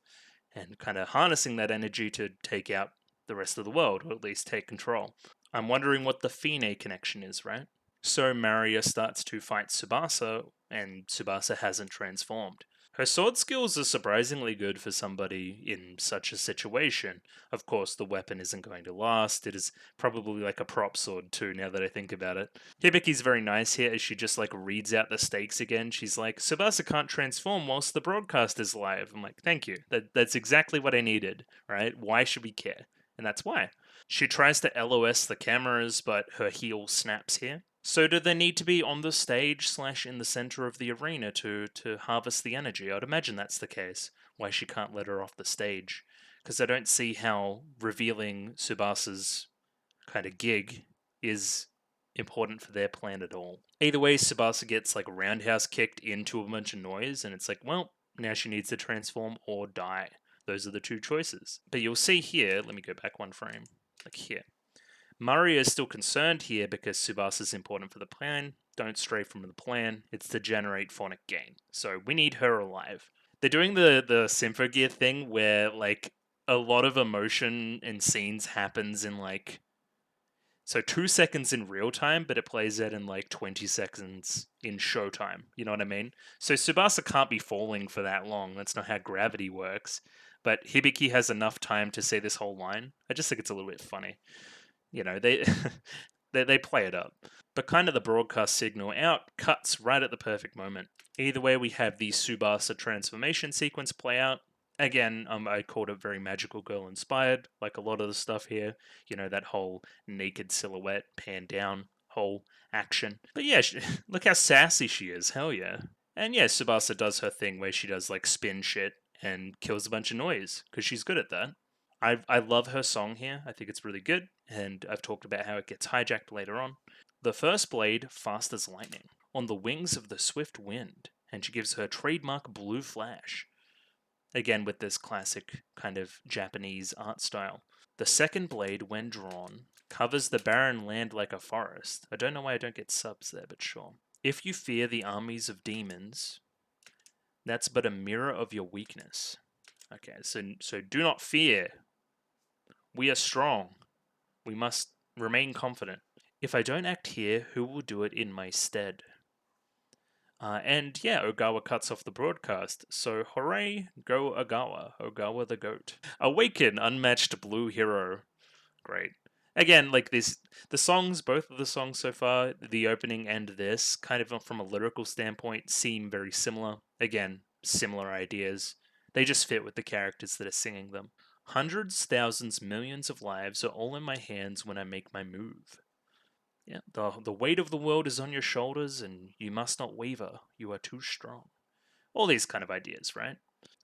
and kind of harnessing that energy to take out the rest of the world, or at least take control. I'm wondering what the Fine connection is, right? So Maria starts to fight Tsubasa, and Tsubasa hasn't transformed. Her sword skills are surprisingly good for somebody in such a situation. Of course, the weapon isn't going to last. It is probably like a prop sword too, now that I think about it. Hibiki's very nice here as she just like reads out the stakes again. She's like, Tsubasa can't transform whilst the broadcast is live. I'm like, thank you. That's exactly what I needed, right? Why should we care? And that's why. She tries to LOS the cameras, but her heel snaps here. So do they need to be on the stage / in the center of the arena to harvest the energy? I'd imagine that's the case. Why she can't let her off the stage. Because I don't see how revealing Tsubasa's kind of gig is important for their plan at all. Either way, Tsubasa gets like roundhouse kicked into a bunch of noise, and it's like, well, now she needs to transform or die. Those are the two choices. But you'll see here, let me go back one frame, like here. Maria is still concerned here because Tsubasa is important for the plan. Don't stray from the plan. It's to generate phonic gain. So we need her alive. They're doing the Symphogear thing where like a lot of emotion and scenes happens in like 2 seconds in real time, but it plays out in like 20 seconds in showtime. You know what I mean? So Tsubasa can't be falling for that long. That's not how gravity works. But Hibiki has enough time to say this whole line. I just think it's a little bit funny. You know, they They play it up. But kind of the broadcast signal out cuts right at the perfect moment. Either way, we have the Tsubasa transformation sequence play out. Again, I called it very Magical Girl inspired, like a lot of the stuff here. You know, that whole naked silhouette, pan down, whole action. But yeah, look how sassy she is. Hell yeah. And yeah, Tsubasa does her thing where she does like spin shit and kills a bunch of noise because she's good at that. I love her song here. I think it's really good, and I've talked about how it gets hijacked later on. The first blade, fast as lightning, on the wings of the swift wind, and she gives her trademark blue flash. Again, with this classic kind of Japanese art style. The second blade, when drawn, covers the barren land like a forest. I don't know why I don't get subs there, but sure. If you fear the armies of demons, that's but a mirror of your weakness. Okay, so do not fear. We are strong. We must remain confident. If I don't act here, who will do it in my stead? And yeah, Ogawa cuts off the broadcast. So hooray, go Ogawa. Ogawa the goat. Awaken, unmatched blue hero. Great. Again, like this, the songs, both of the songs so far, the opening and this, kind of from a lyrical standpoint, seem very similar. Again, similar ideas. They just fit with the characters that are singing them. Hundreds, thousands, millions of lives are all in my hands when I make my move. Yeah, the weight of the world is on your shoulders, and you must not waver. You are too strong. All these kind of ideas, right?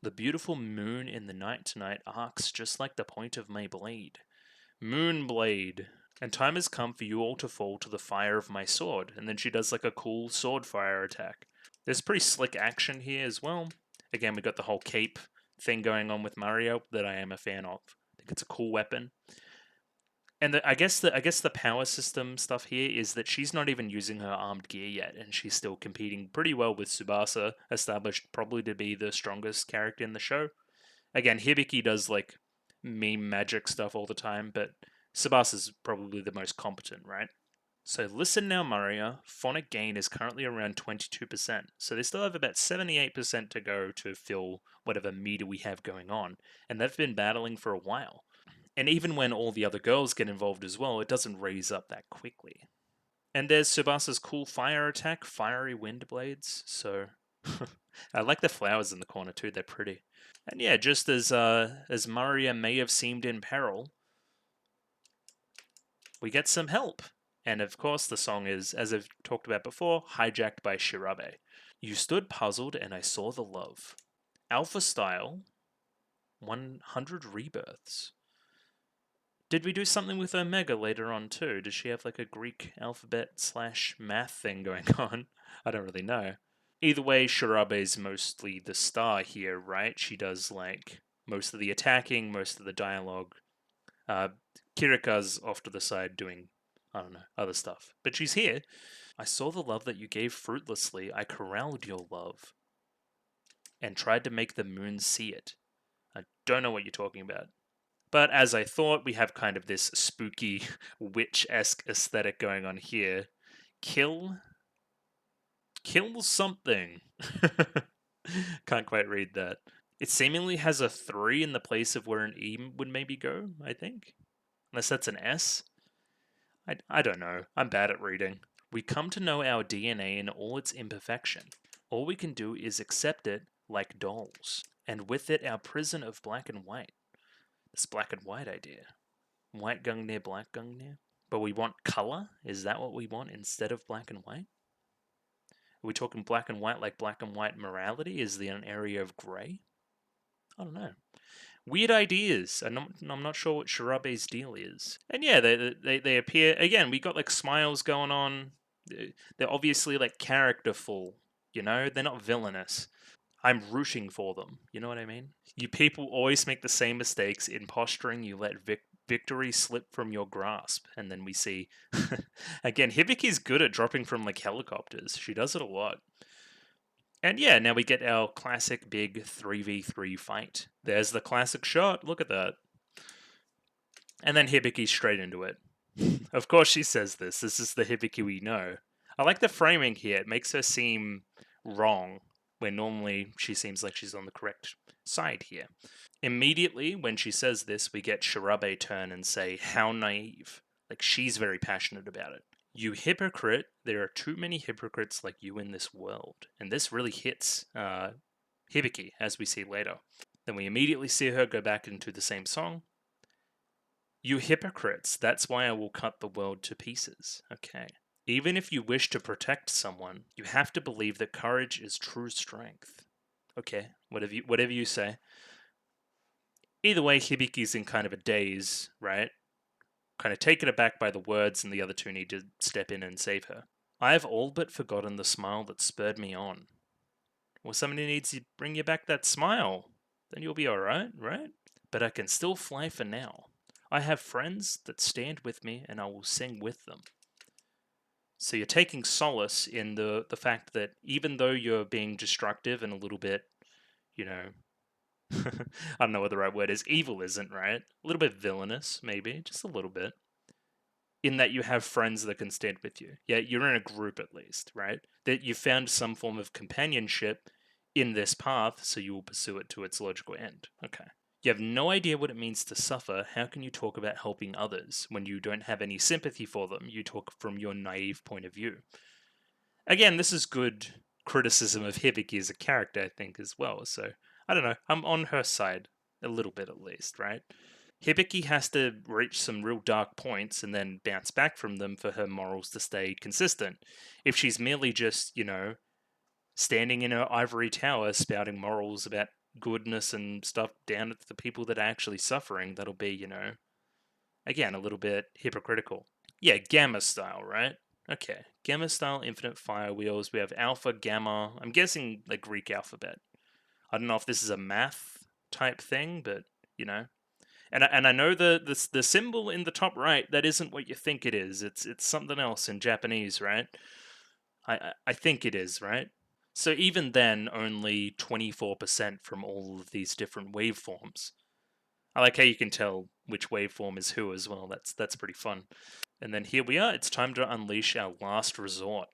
The beautiful moon in the night tonight arcs just like the point of my blade. Moonblade. And time has come for you all to fall to the fire of my sword. And then she does like a cool sword fire attack. There's pretty slick action here as well. Again, we got the whole cape thing going on with Mario that I am a fan of. I think it's a cool weapon. And I guess the power system stuff here is that she's not even using her armed gear yet, and she's still competing pretty well with Tsubasa, established probably to be the strongest character in the show. Again, Hibiki does like meme magic stuff all the time, but Tsubasa's probably the most competent, right? So listen now, Maria. Phonic gain is currently around 22%, so they still have about 78% to go to fill whatever meter we have going on, and they've been battling for a while. And even when all the other girls get involved as well, it doesn't raise up that quickly. And there's Tsubasa's cool fire attack, fiery wind blades. So I like the flowers in the corner too; they're pretty. And yeah, just as Maria may have seemed in peril, we get some help. And of course, the song is, as I've talked about before, hijacked by Shirabe. You stood puzzled, and I saw the love. Alpha style, 100 rebirths. Did we do something with Omega later on too? Does she have like a Greek alphabet / math thing going on? I don't really know. Either way, Shirabe's mostly the star here, right? She does like most of the attacking, most of the dialogue. Kirika's off to the side doing, I don't know, other stuff. But she's here. I saw the love that you gave fruitlessly. I corralled your love and tried to make the moon see it. I don't know what you're talking about. But as I thought, we have kind of this spooky witch-esque aesthetic going on here. Kill something. Can't quite read that. It seemingly has a 3 in the place of where an E would maybe go, I think. Unless that's an S. I don't know. I'm bad at reading. We come to know our DNA in all its imperfection. All we can do is accept it like dolls, and with it our prison of black and white. This black and white idea. White Gungnir, black Gungnir. But we want color? Is that what we want instead of black and white? Are we talking black and white like black and white morality? Is there an area of grey? I don't know. Weird ideas. I'm not sure what Shirabe's deal is. And yeah, they appear again. We got like smiles going on. They're obviously like characterful. You know, they're not villainous. I'm rooting for them. You know what I mean? You people always make the same mistakes in posturing. You let victory slip from your grasp. And then we see, again, Hibiki's good at dropping from like helicopters. She does it a lot. And yeah, now we get our classic big 3v3 fight. There's the classic shot. Look at that. And then Hibiki's straight into it. Of course she says this. This is the Hibiki we know. I like the framing here. It makes her seem wrong, where normally she seems like she's on the correct side here. Immediately, when she says this, we get Shirabe turn and say, how naive. Like, she's very passionate about it. You hypocrite, there are too many hypocrites like you in this world. And this really hits Hibiki, as we see later. Then we immediately see her go back into the same song. You hypocrites, that's why I will cut the world to pieces. Okay. Even if you wish to protect someone, you have to believe that courage is true strength. Okay, whatever you say. Either way, Hibiki's in kind of a daze, right? Kind of taken aback by the words, and the other two need to step in and save her. I have all but forgotten the smile that spurred me on. Well, somebody needs to bring you back that smile. Then you'll be alright, right? But I can still fly for now. I have friends that stand with me, and I will sing with them. So you're taking solace in the fact that even though you're being destructive and a little bit, you know, I don't know what the right word is, evil isn't, right? A little bit villainous, maybe, just a little bit. In that you have friends that can stand with you. Yeah, you're in a group at least, right? That you found some form of companionship in this path, so you will pursue it to its logical end. Okay. You have no idea what it means to suffer. How can you talk about helping others when you don't have any sympathy for them? You talk from your naive point of view. Again, this is good criticism of Hibiki as a character, I think, as well. So, I don't know. I'm on her side, a little bit at least, right? Hibiki has to reach some real dark points and then bounce back from them for her morals to stay consistent. If she's merely just, standing in her ivory tower spouting morals about goodness and stuff down at the people that are actually suffering, that'll be, again, a little bit hypocritical. Yeah, Gamma style, right? Okay, Gamma style infinite fire wheels. We have Alpha, Gamma. I'm guessing the Greek alphabet. I don't know if this is a math type thing, but, And I know the symbol in the top right, that isn't what you think it is. It's something else in Japanese, right? I think it is, right? So even then, only 24% from all of these different waveforms. I like how you can tell which waveform is who as well. That's pretty fun. And then here we are. It's time to unleash our last resort.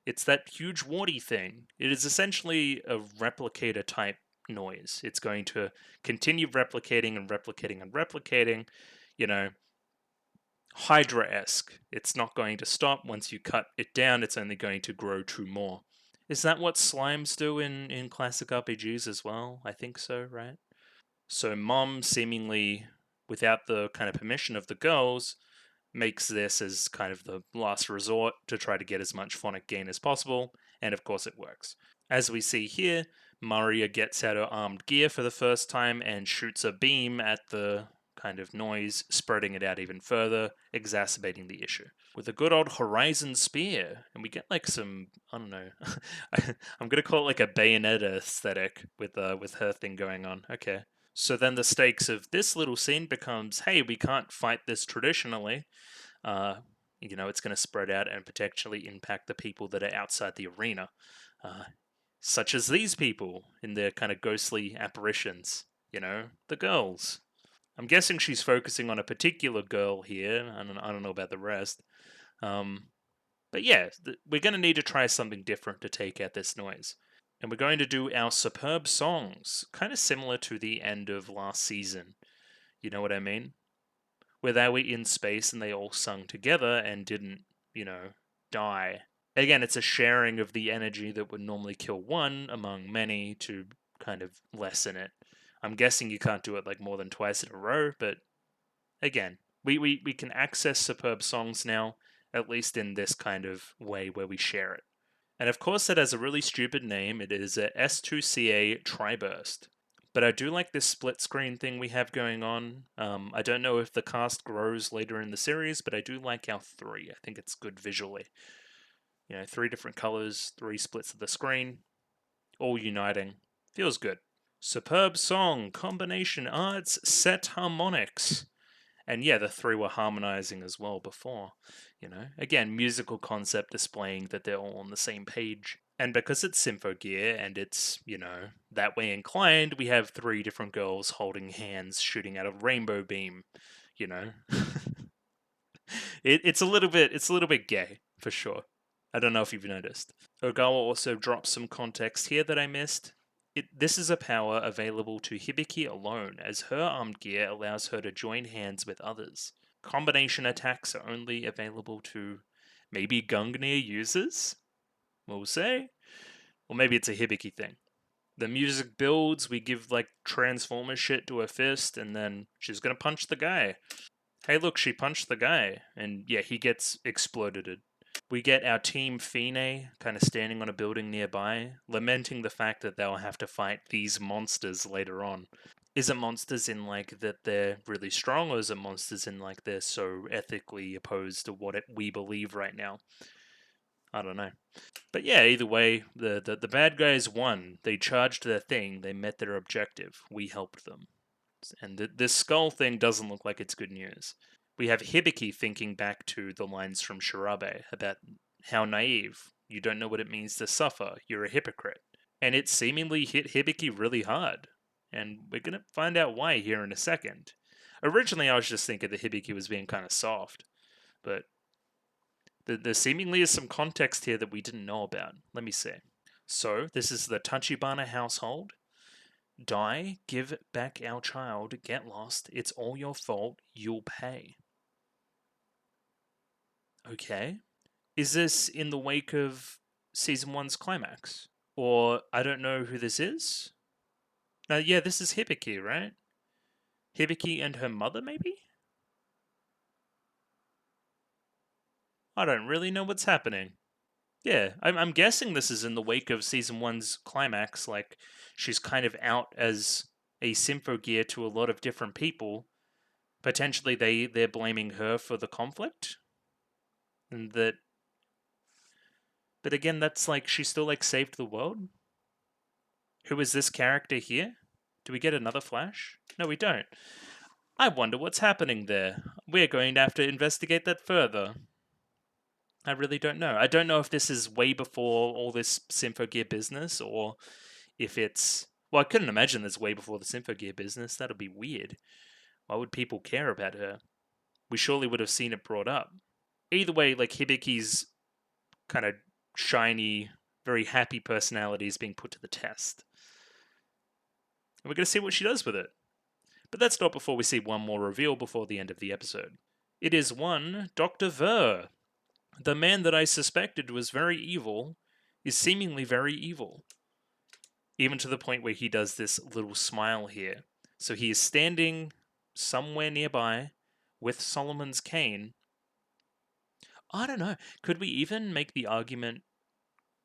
It's that huge warty thing. It is essentially a replicator type noise. It's going to continue replicating and replicating and replicating, Hydra-esque. It's not going to stop. Once you cut it down, it's only going to grow two more. Is that what slimes do in classic RPGs as well? I think so, right? So Mom, seemingly without the kind of permission of the girls, makes this as kind of the last resort to try to get as much phonic gain as possible, and of course it works. As we see here, Maria gets out her armed gear for the first time and shoots a beam at the kind of noise, spreading it out even further, exacerbating the issue. With a good old Horizon Spear, and we get like some, I don't know, I'm gonna call it like a Bayonetta aesthetic with her thing going on. Okay. So then the stakes of this little scene becomes, hey, we can't fight this traditionally. It's going to spread out and potentially impact the people that are outside the arena, such as these people in their kind of ghostly apparitions, the girls. I'm guessing she's focusing on a particular girl here. I don't know about the rest. But yeah, we're going to need to try something different to take out this noise. And we're going to do our superb songs, kind of similar to the end of last season. You know what I mean? Where they were in space and they all sung together and didn't, die. Again, it's a sharing of the energy that would normally kill one among many to kind of lessen it. I'm guessing you can't do it like more than twice in a row, but again, we can access superb songs now, at least in this kind of way where we share it. And of course, it has a really stupid name. It is a S2CA Triburst. But I do like this split screen thing we have going on. I don't know if the cast grows later in the series, but I do like our three. I think it's good visually. 3 different colors, 3 splits of the screen, all uniting. Feels good. Superb song, combination arts, set harmonics. And yeah, the 3 were harmonizing as well before. Again, musical concept displaying that they're all on the same page. And because it's Symphogear and it's, that way inclined, we have 3 different girls holding hands shooting out a rainbow beam, it's a little bit gay, for sure. I don't know if you've noticed. Ogawa also drops some context here that I missed. This is a power available to Hibiki alone, as her armed gear allows her to join hands with others. Combination attacks are only available to maybe Gungnir users, we'll say. Or maybe it's a Hibiki thing. The music builds, we give like Transformer shit to her fist, and then she's gonna punch the guy. Hey look, she punched the guy, and yeah, he gets exploded. We get our team Fine kind of standing on a building nearby, lamenting the fact that they'll have to fight these monsters later on. Is it monsters in like that they're really strong, or is it monsters in like they're so ethically opposed to what we believe right now? I don't know. But yeah, either way, the bad guys won. They charged their thing, they met their objective. We helped them. And this skull thing doesn't look like it's good news. We have Hibiki thinking back to the lines from Shirabe about how naive. You don't know what it means to suffer. You're a hypocrite. And it seemingly hit Hibiki really hard. And we're going to find out why here in a second. Originally, I was just thinking that Hibiki was being kind of soft. But there seemingly is some context here that we didn't know about. Let me see. So, this is the Tachibana household. Die, give back our child, get lost, it's all your fault, you'll pay. Okay. Is this in the wake of Season 1's climax? Or, I don't know who this is? Yeah, this is Hibiki, right? Hibiki and her mother, maybe? I don't really know what's happening. Yeah, I'm guessing this is in the wake of Season 1's climax, like, she's kind of out as a Symphogear to a lot of different people. Potentially they're blaming her for the conflict? And that... But again, that's like, she still, like, saved the world? Who is this character here? Do we get another flash? No, we don't. I wonder what's happening there. We're going to have to investigate that further. I really don't know. I don't know if this is way before all this Symphogear business, or if it's... Well, I couldn't imagine this way before the Symphogear business. That'd be weird. Why would people care about her? We surely would have seen it brought up. Either way, like, Hibiki's kind of shiny, very happy personality is being put to the test. And we're going to see what she does with it. But that's not before we see one more reveal before the end of the episode. It is one Dr. Ver. The man that I suspected was very evil is seemingly very evil. Even to the point where he does this little smile here. So he is standing somewhere nearby with Solomon's cane. I don't know. Could we even make the argument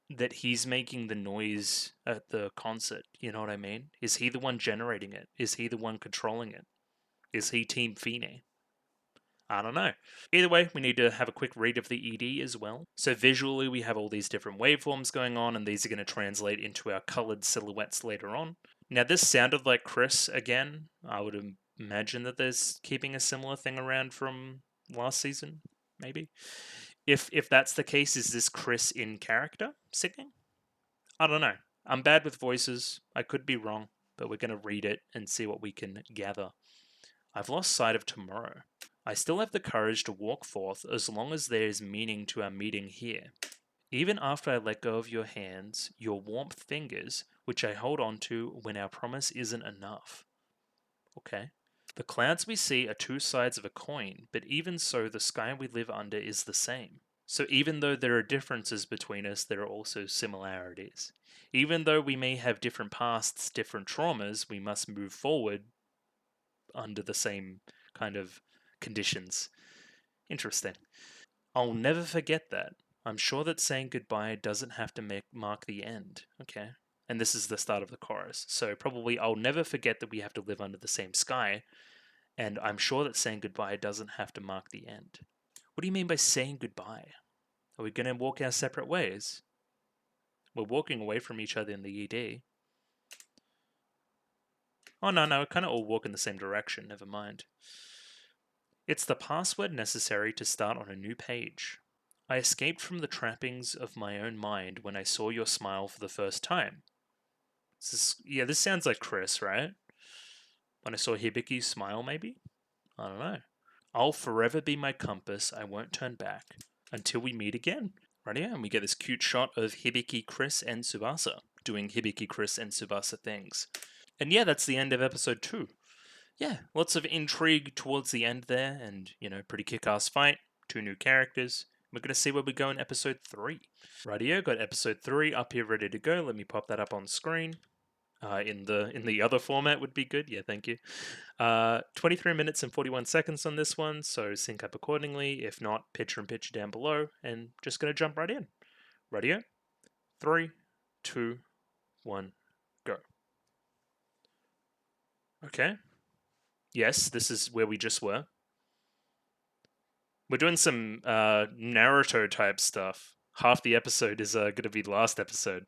that he's making the noise at the concert? You know what I mean? Is he the one generating it? Is he the one controlling it? Is he Team Fine? I don't know. Either way, we need to have a quick read of the ED as well. So visually, we have all these different waveforms going on, and these are going to translate into our colored silhouettes later on. Now, this sounded like Chris again. I would imagine that there's keeping a similar thing around from last season, maybe. If that's the case, is this Chris in character singing? I don't know. I'm bad with voices. I could be wrong, but we're going to read it and see what we can gather. I've lost sight of tomorrow. I still have the courage to walk forth as long as there is meaning to our meeting here. Even after I let go of your hands, your warm fingers, which I hold on to when our promise isn't enough. Okay. The clouds we see are two sides of a coin, but even so, the sky we live under is the same. So even though there are differences between us, there are also similarities. Even though we may have different pasts, different traumas, we must move forward under the same kind of conditions. Interesting. I'll never forget that. I'm sure that saying goodbye doesn't have to mark the end. Okay. And this is the start of the chorus. So probably I'll never forget that we have to live under the same sky. And I'm sure that saying goodbye doesn't have to mark the end. What do you mean by saying goodbye? Are we going to walk our separate ways? We're walking away from each other in the ED. Oh, no, we're kind of all walk in the same direction. Never mind. It's the password necessary to start on a new page. I escaped from the trappings of my own mind when I saw your smile for the first time. This sounds like Chris, right? When I saw Hibiki's smile, maybe? I don't know. I'll forever be my compass, I won't turn back, until we meet again. Right here, and we get this cute shot of Hibiki, Chris, and Tsubasa doing Hibiki, Chris, and Tsubasa things. And yeah, that's the end of episode 2. Yeah, lots of intrigue towards the end there, and, pretty kick-ass fight. 2 new characters. We're going to see where we go in episode 3. Rightio, got episode 3 up here ready to go. Let me pop that up on screen. In the other format would be good. Yeah, thank you. 23 minutes and 41 seconds on this one, so sync up accordingly. If not, picture in picture down below, and just going to jump right in. Radio, 3, 2, 1, go. Okay. Yes, this is where we just were. We're doing some Naruto type stuff. Half the episode is going to be the last episode.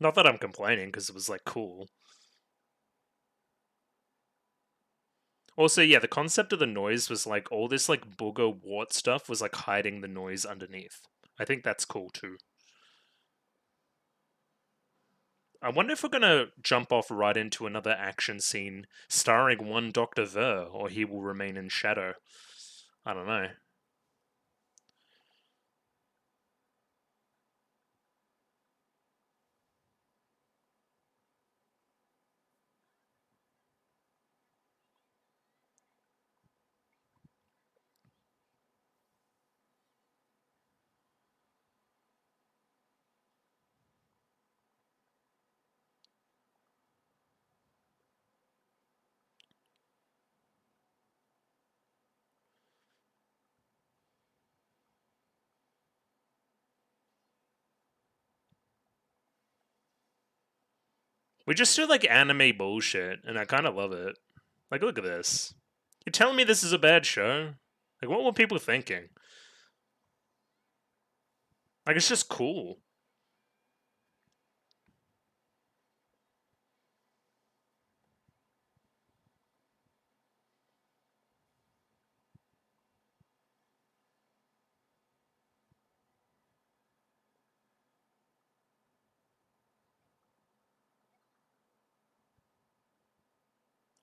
Not that I'm complaining, because it was like cool. Also, yeah, the concept of the noise was like all this like booger wart stuff was like hiding the noise underneath. I think that's cool too. I wonder if we're gonna jump off right into another action scene starring one Dr. Ver, or he will remain in shadow. I don't know. We just do like anime bullshit, and I kind of love it. Like, look at this. You're telling me this is a bad show? Like, what were people thinking? Like, it's just cool.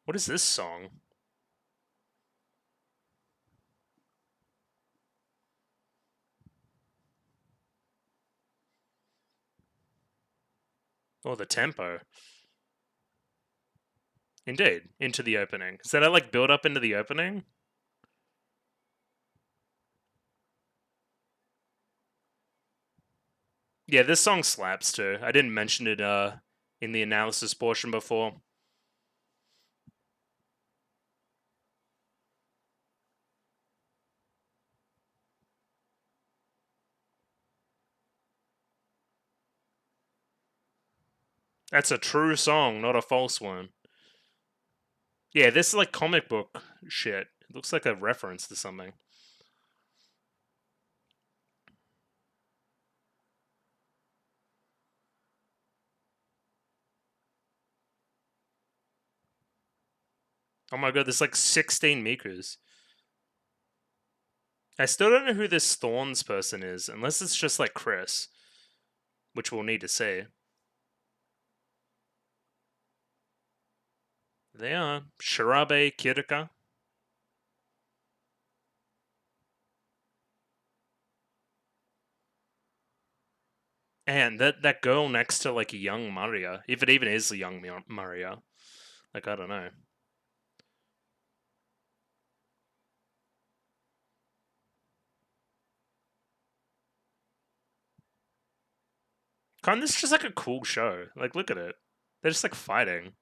What is this song? Oh, the tempo. Indeed, into the opening. Is that I like build up into the opening? Yeah, this song slaps too. I didn't mention it in the analysis portion before. That's a true song, not a false one. Yeah, this is like comic book shit. It looks like a reference to something. Oh my god, there's like 16 Mikus. I still don't know who this Thorns person is, unless it's just like Chris, which we'll need to see. They are Shirabe Kirika. And that girl next to like a young Maria, if it even is a young Maria, like I don't know. Kind of, this is just like a cool show. Like, look at it. They're just like fighting.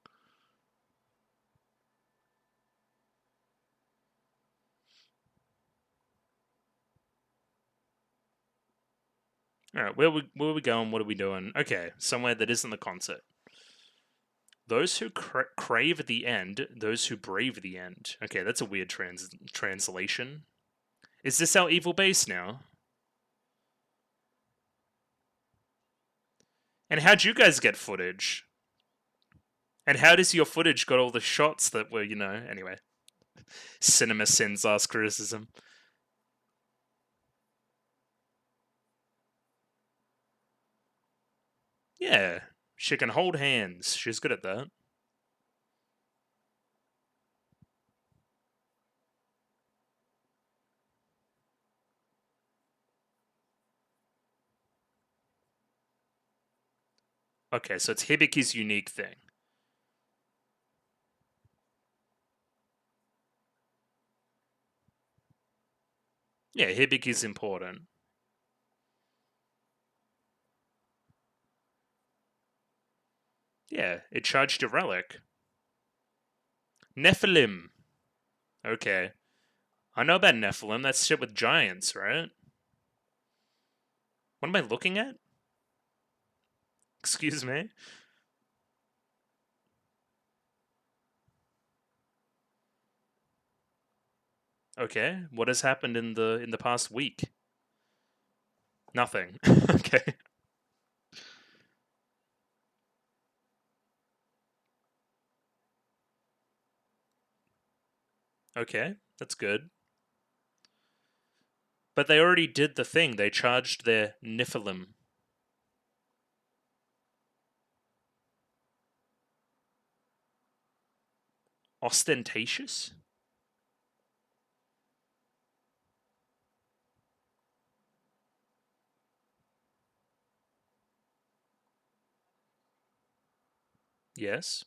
All right, where are we going? What are we doing? Okay, somewhere that isn't the concert. Those who crave the end, those who brave the end. Okay, that's a weird translation. Is this our evil base now? And how'd you guys get footage? And how does your footage got all the shots that were, anyway. Cinema sins us criticism. Yeah, she can hold hands. She's good at that. Okay, so it's Hibiki's unique thing. Yeah, Hibiki's important. Yeah, it charged a relic. Nephilim. Okay. I know about Nephilim. That's shit with giants, right? What am I looking at? Excuse me? Okay. What has happened in the past week? Nothing. Okay. Okay. That's good. But they already did the thing. They charged their Nephilim. Ostentatious? Yes.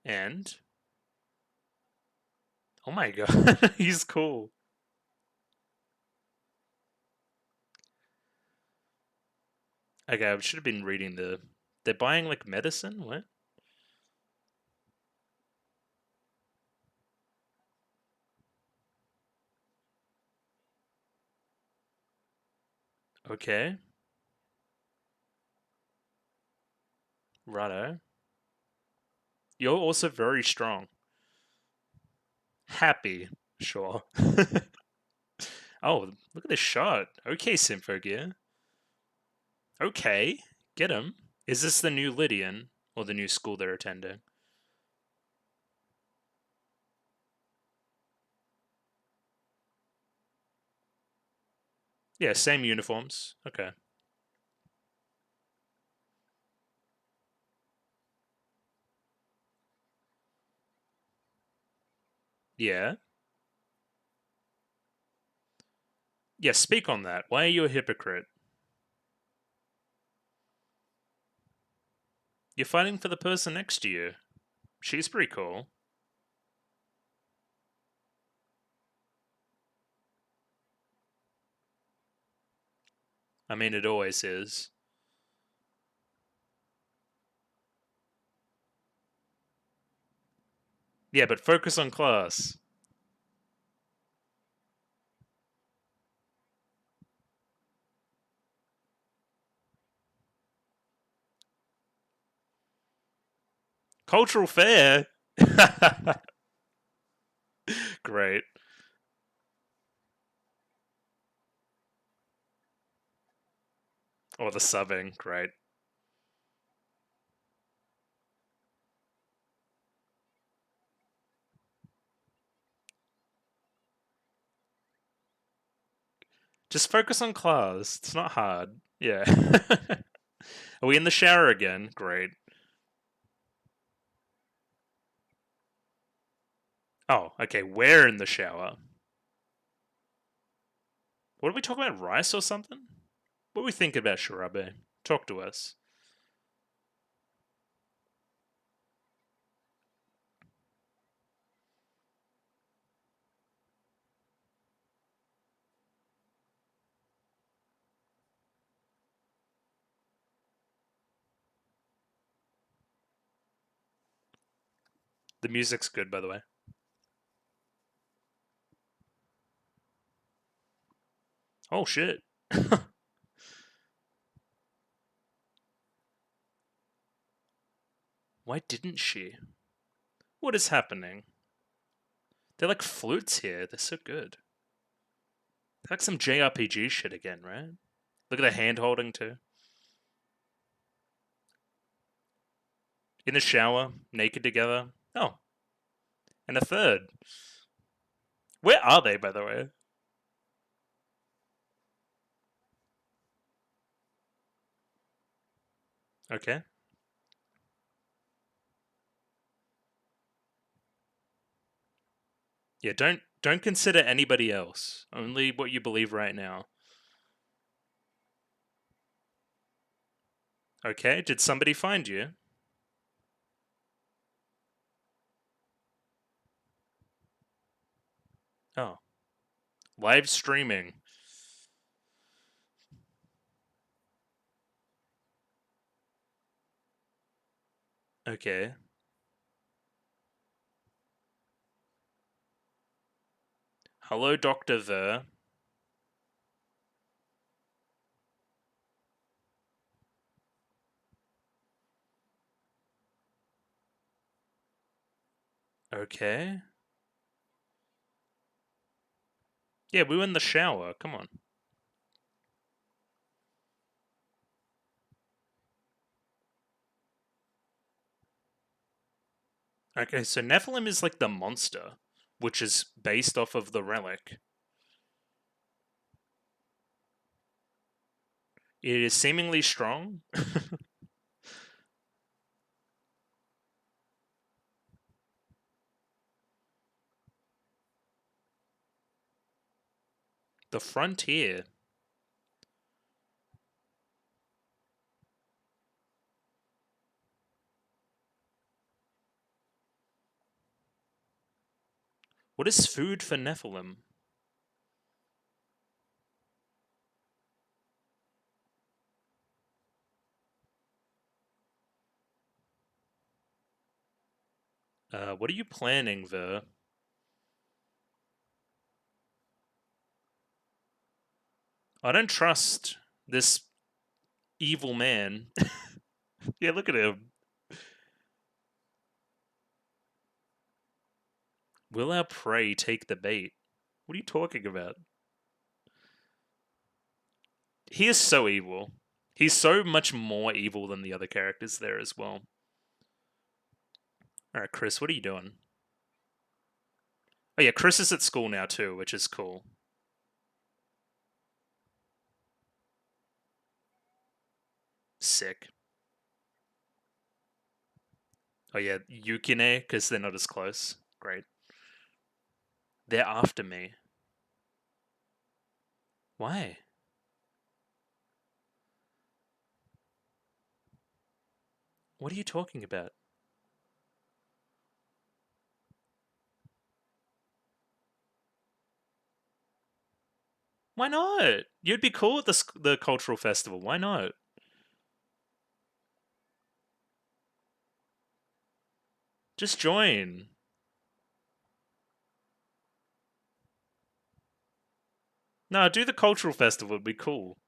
And oh my god, he's cool. Okay, I should have been reading the. They're buying like medicine. What? Okay. Righto. You're also very strong. Happy. Sure. Oh, look at this shot. Okay, Symphogear. Okay. Get him. Is this the new Lydian? Or the new school they're attending? Yeah, same uniforms. Okay. Yeah. Yeah, speak on that. Why are you a hypocrite? You're fighting for the person next to you. She's pretty cool. I mean, it always is. Yeah, but focus on class. Cultural fair? Great. Or the subbing. Great. Just focus on class. It's not hard. Yeah. Are we in the shower again? Great. Oh, okay. We're in the shower. What are we talking about? Rice or something? What are we thinking about, Shirabe? Talk to us. The music's good, by the way. Oh, shit. Why didn't she? What is happening? They're like flutes here. They're so good. They're like some JRPG shit again, right? Look at the hand holding, too. In the shower, naked together. Oh, and a third. Where are they, by the way? Okay. Yeah, don't Don't consider anybody else. Only what you believe right now. Okay, did somebody find you? Oh. Live streaming. Okay. Hello, Dr. Ver. Okay. Yeah, we were in the shower. Come on. Okay, so Nephilim is like the monster, which is based off of the relic. It is seemingly strong. The frontier. What is food for Nephilim? What are you planning, Ver? I don't trust this evil man. Yeah, look at him. Will our prey take the bait? What are you talking about? He is so evil. He's so much more evil than the other characters there as well. Alright, Chris, what are you doing? Oh yeah, Chris is at school now too, which is cool. Sick. Oh yeah, Yukine, because they're not as close. Great. They're after me. Why? What are you talking about? Why not? You'd be cool at the cultural festival. Why not? Just join. No, do the cultural festival. It'd be cool.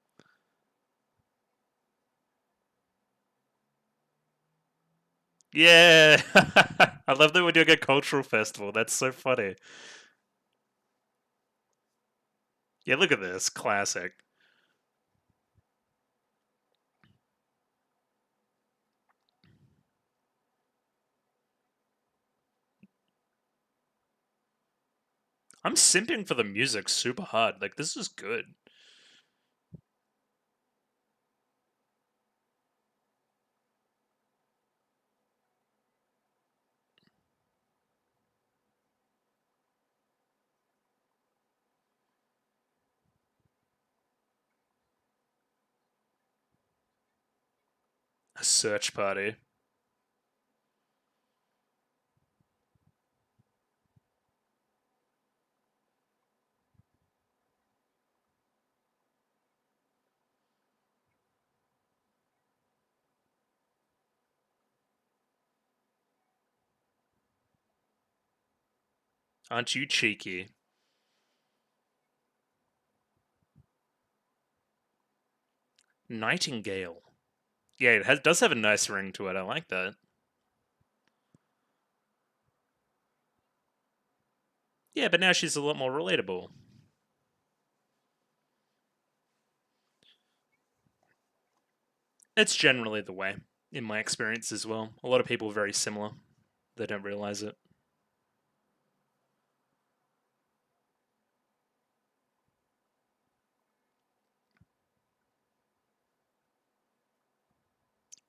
Yeah. I love that we're doing a cultural festival. That's so funny. Yeah, look at this. Classic. I'm simping for the music super hard. Like, this is good. A search party. Aren't you cheeky? Nightingale. Yeah, does have a nice ring to it. I like that. Yeah, but now she's a lot more relatable. It's generally the way, in my experience as well. A lot of people are very similar. They don't realize it.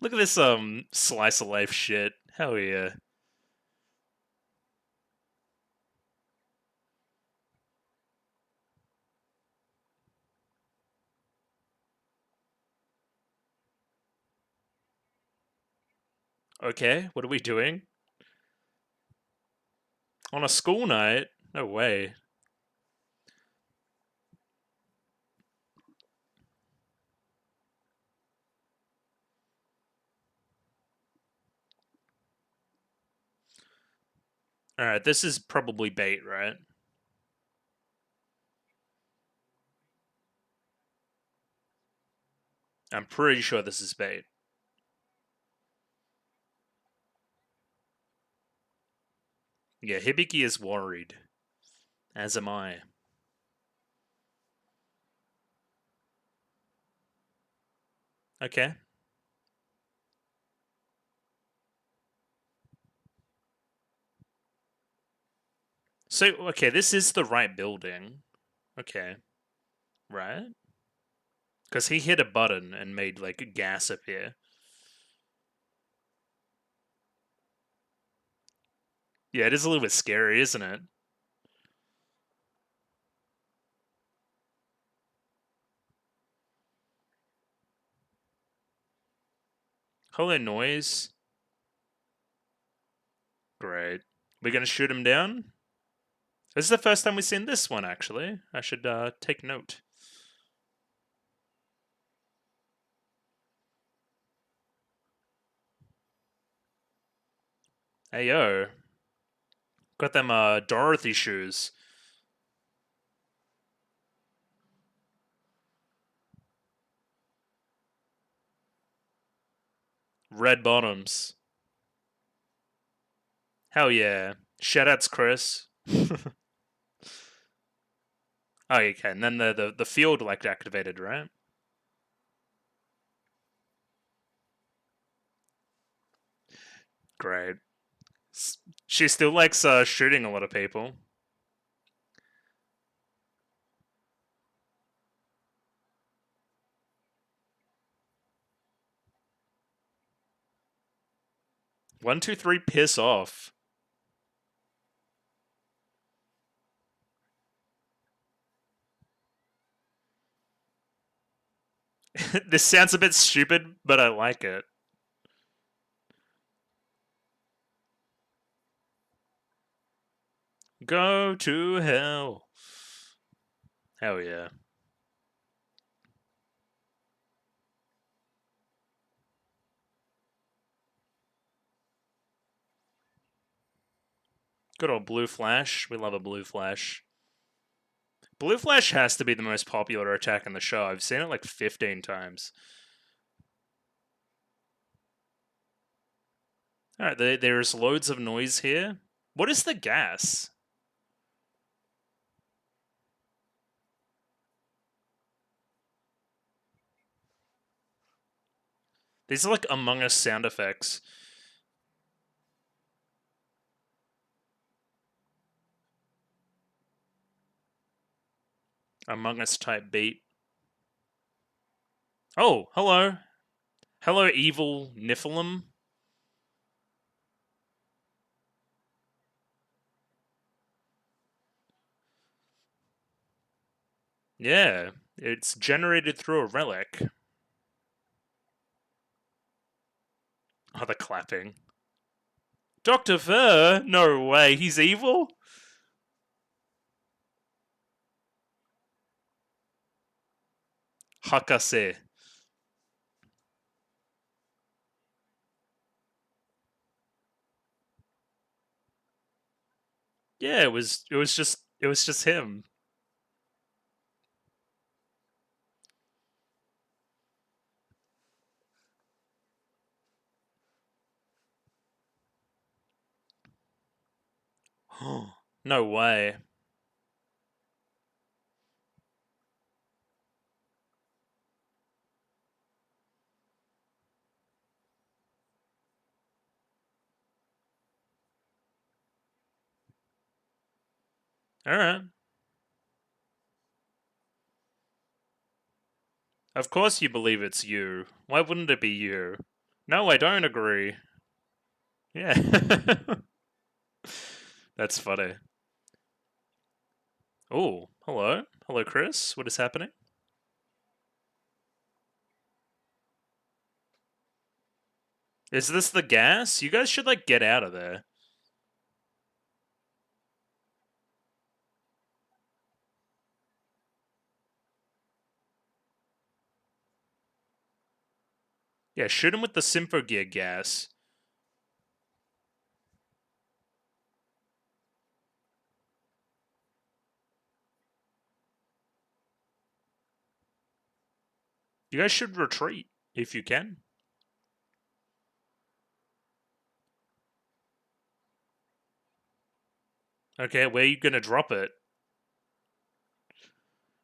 Look at this slice of life shit. Hell yeah. Okay, what are we doing? On a school night? No way. Alright, this is probably bait, right? I'm pretty sure this is bait. Yeah, Hibiki is worried. As am I. Okay. So, okay, this is the right building. Okay. Right? Because he hit a button and made, like, gas appear. Yeah, it is a little bit scary, isn't it? Hello, noise. Great. We're gonna shoot him down? This is the first time we've seen this one, actually. I should take note. Hey, yo. Got them Dorothy shoes. Red bottoms. Hell yeah. Shoutouts, Chris. Oh, okay. And then the field like activated, right? Great. She still likes shooting a lot of people. One, two, three, piss off. This sounds a bit stupid, but I like it. Go to hell. Hell yeah. Good old Blue Flash. We love a Blue Flash. Blue Flash has to be the most popular attack in the show. I've seen it like 15 times. Alright, there's loads of noise here. What is the gas? These are like Among Us sound effects. Among Us type beat. Oh, hello. Hello, evil Niflheim. Yeah, it's generated through a relic. Oh, the clapping. Dr. Ver? No way, he's evil? Hakase. Yeah, it was just him. No way. Alright. Of course you believe it's you. Why wouldn't it be you? No, I don't agree. Yeah. That's funny. Oh, hello. Hello, Chris. What is happening? Is this the gas? You guys should, like, get out of there. Yeah, shoot him with the Symphogear gas. You guys should retreat, if you can. Okay, where you gonna drop it?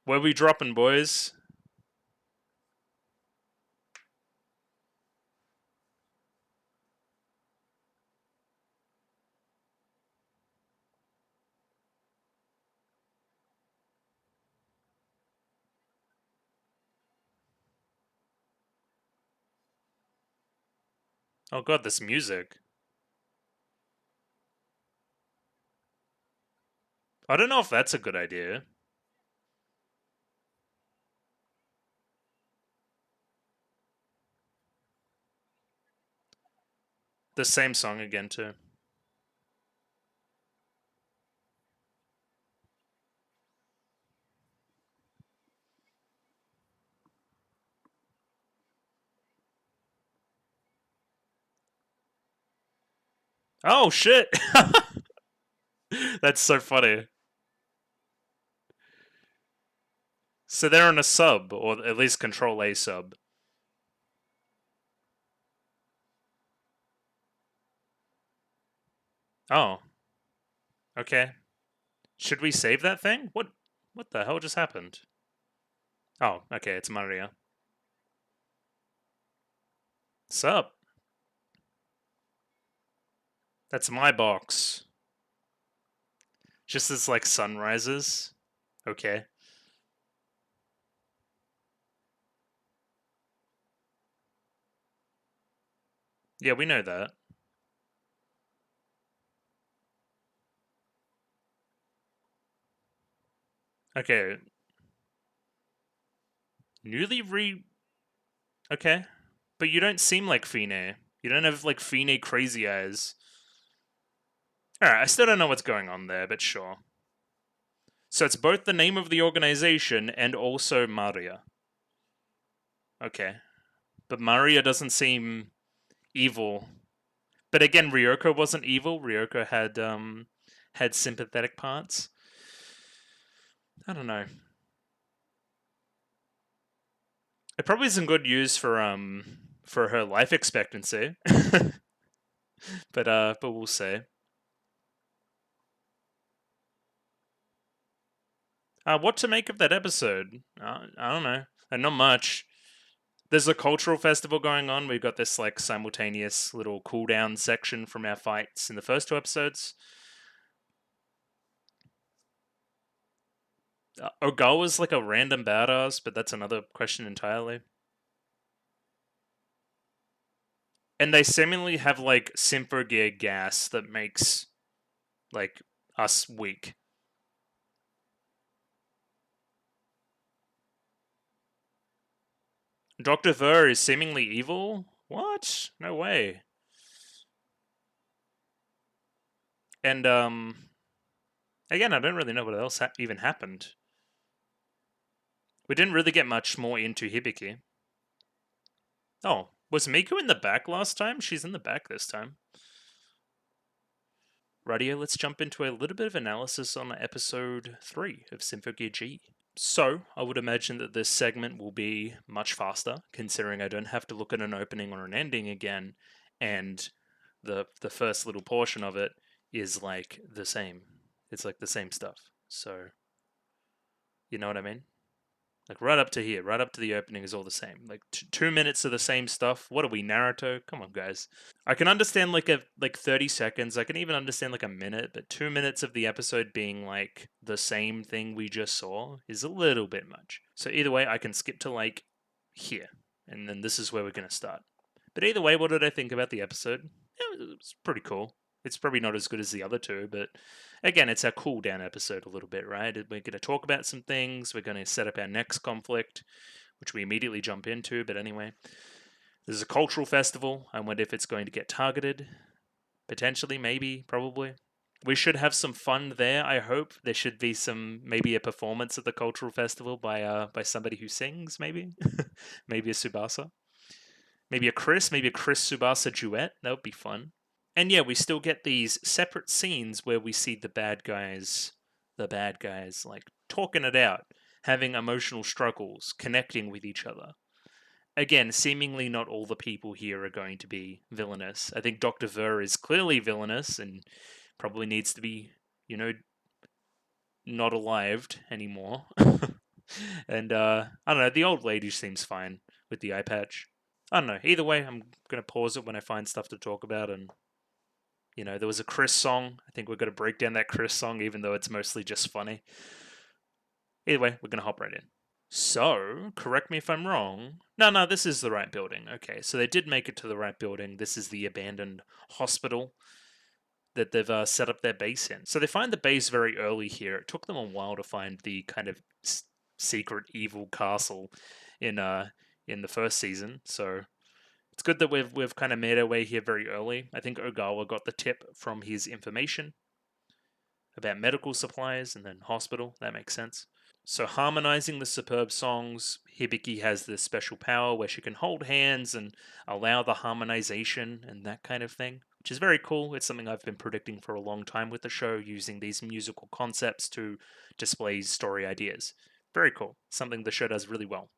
Where we dropping, boys? Oh god, this music. I don't know if that's a good idea. The same song again, too. Oh shit! That's so funny. So they're on a sub, or at least control A sub. Oh. Okay. Should we save that thing? What the hell just happened? Oh, okay, it's Maria. Sup? That's my box. Just as like sunrises. Okay. Yeah, we know that. Okay. Newly re. Okay. But you don't seem like Fine. You don't have like Fine crazy eyes. Alright, I still don't know what's going on there, but sure. So it's both the name of the organization and also Maria. Okay. But Maria doesn't seem evil. But again, Ryoko wasn't evil. Ryoko had sympathetic parts. I don't know. It probably isn't good news for her life expectancy. But we'll see. What to make of that episode? I don't know. Not much. There's a cultural festival going on. We've got this like simultaneous little cooldown section from our fights in the first two episodes. Ogawa's like a random badass, but that's another question entirely. And they seemingly have like Symphogear gas that makes like us weak. Dr. Ver is seemingly evil? What? No way. And again, I don't really know what else even happened. We didn't really get much more into Hibiki. Oh, was Miku in the back last time? She's in the back this time. Radio, let's jump into a little bit of analysis on episode 3 of Symphogear G. So, I would imagine that this segment will be much faster, considering I don't have to look at an opening or an ending again, and the first little portion of it is like the same. It's like the same stuff. So, you know what I mean? Like right up to here, right up to the opening is all the same. Like 2 minutes of the same stuff. What are we, Naruto? Come on, guys. I can understand like 30 seconds. I can even understand like a minute, but 2 minutes of the episode being like the same thing we just saw is a little bit much. So either way, I can skip to like here, and then this is where we're gonna start. But either way, what did I think about the episode? It was pretty cool. It's probably not as good as the other two, but again, it's our cool down episode a little bit, right? We're going to talk about some things. We're going to set up our next conflict, which we immediately jump into. But anyway, There's a cultural festival. I wonder if it's going to get targeted. Potentially, maybe, probably. We should have some fun there, I hope. There should be maybe a performance at the cultural festival by somebody who sings, maybe. Maybe a Tsubasa. Maybe a Chris Tsubasa duet. That would be fun. And yeah, we still get these separate scenes where we see the bad guys, like talking it out, having emotional struggles, connecting with each other. Again, seemingly not all the people here are going to be villainous. I think Dr. Ver is clearly villainous and probably needs to be, you know, not alived anymore. And I don't know, the old lady seems fine with the eye patch. I don't know. Either way, I'm going to pause it when I find stuff to talk about. And, there was a Chris song. I think we're going to break down that Chris song, even though it's mostly just funny. Either way, we're going to hop right in. So, correct me if I'm wrong. No, this is the right building. Okay, so they did make it to the right building. This is the abandoned hospital that they've set up their base in. So they find the base very early here. It took them a while to find the kind of secret evil castle in the first season. So it's good that we've kind of made our way here very early. I think Ogawa got the tip from his information about medical supplies and then hospital. That makes sense. So harmonizing the superb songs, Hibiki has this special power where she can hold hands and allow the harmonization and that kind of thing, which is very cool. It's something I've been predicting for a long time with the show, using these musical concepts to display story ideas. Very cool. Something the show does really well.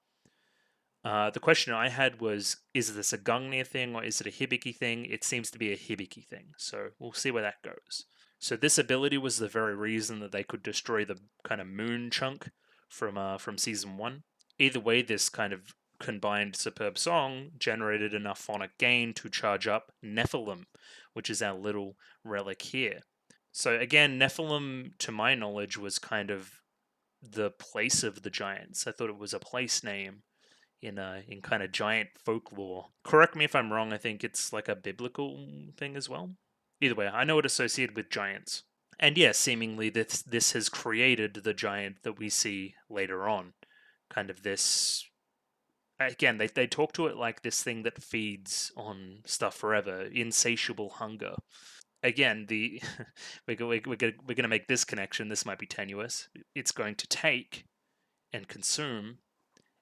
The question I had was, is this a Gungnir thing or is it a Hibiki thing? It seems to be a Hibiki thing, so we'll see where that goes. So this ability was the very reason that they could destroy the kind of moon chunk from season 1. Either way, this kind of combined superb song generated enough phonic gain to charge up Nephilim, which is our little relic here. So again, Nephilim, to my knowledge, was kind of the place of the giants. I thought it was a place name in kind of giant folklore. Correct me if I'm wrong. I think it's like a biblical thing as well. Either way, I know it associated with giants. And yeah, seemingly this has created the giant that we see later on. Kind of this. Again, they talk to it like this thing that feeds on stuff forever, insatiable hunger. Again, we're gonna make this connection. This might be tenuous. It's going to take and consume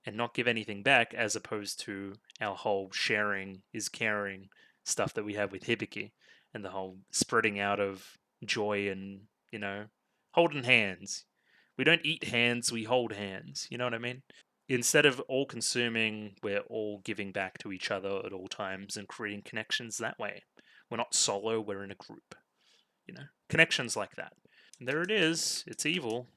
and not give anything back, as opposed to our whole sharing is caring stuff that we have with Hibiki, and the whole spreading out of joy and, holding hands. We don't eat hands, we hold hands. You know what I mean? Instead of all consuming, we're all giving back to each other at all times and creating connections that way. We're not solo, we're in a group. Connections like that. And there it is. It's evil.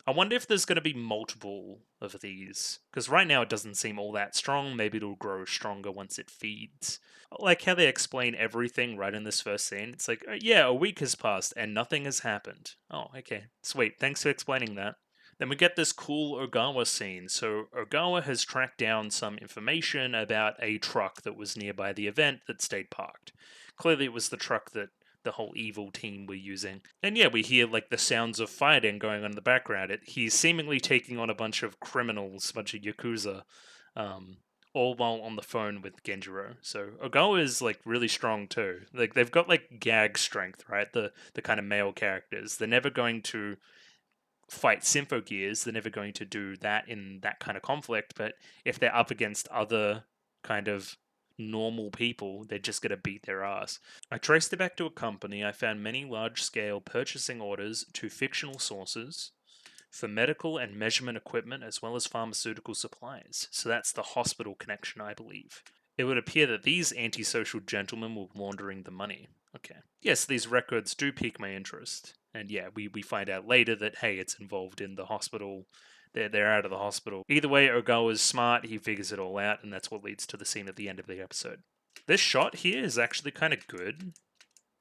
I wonder if there's going to be multiple of these, because right now it doesn't seem all that strong. Maybe it'll grow stronger once it feeds. I like how they explain everything right in this first scene. It's like, yeah, a week has passed and nothing has happened. Oh, okay. Sweet. Thanks for explaining that. Then we get this cool Ogawa scene. So Ogawa has tracked down some information about a truck that was nearby the event that stayed parked. Clearly it was the truck that the whole evil team were using. And yeah, we hear like the sounds of fighting going on in the background. He's seemingly taking on a bunch of criminals, a bunch of Yakuza, all while on the phone with Genjiro. So Ogawa is like really strong too. Like they've got like gag strength, right? The kind of male characters. They're never going to fight Symphogears. They're never going to do that in that kind of conflict. But if they're up against other kind of normal people, they're just going to beat their ass. I traced it back to a company. I found many large-scale purchasing orders to fictional sources for medical and measurement equipment as well as pharmaceutical supplies. So that's the hospital connection, I believe. It would appear that these antisocial gentlemen were laundering the money. Okay. Yes, these records do pique my interest. And yeah, we find out later that, hey, it's involved in the hospital. They're out of the hospital. Either way, Ogawa's smart. He figures it all out, and that's what leads to the scene at the end of the episode. This shot here is actually kind of good.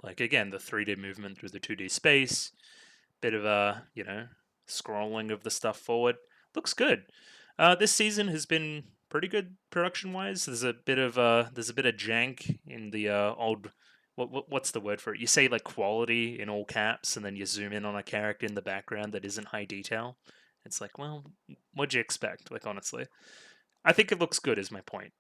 Like, again, the 3D movement through the 2D space. Bit of a, scrolling of the stuff forward. Looks good. This season has been pretty good production-wise. There's a bit of jank in the old... What's the word for it? You say like quality in all caps, and then you zoom in on a character in the background that isn't high detail. It's like, well, what'd you expect? Like, honestly, I think it looks good. Is my point.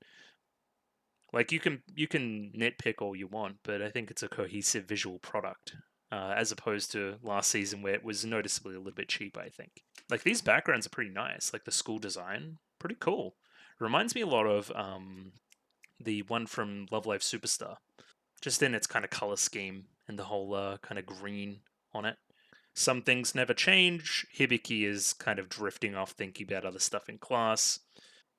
Like you can nitpick all you want, but I think it's a cohesive visual product, as opposed to last season where it was noticeably a little bit cheap. I think like these backgrounds are pretty nice, like the school design, pretty cool. Reminds me a lot of the one from Love Live Superstar, just in its kind of color scheme and the whole kind of green on it. Some things never change. Hibiki is kind of drifting off thinking about other stuff in class.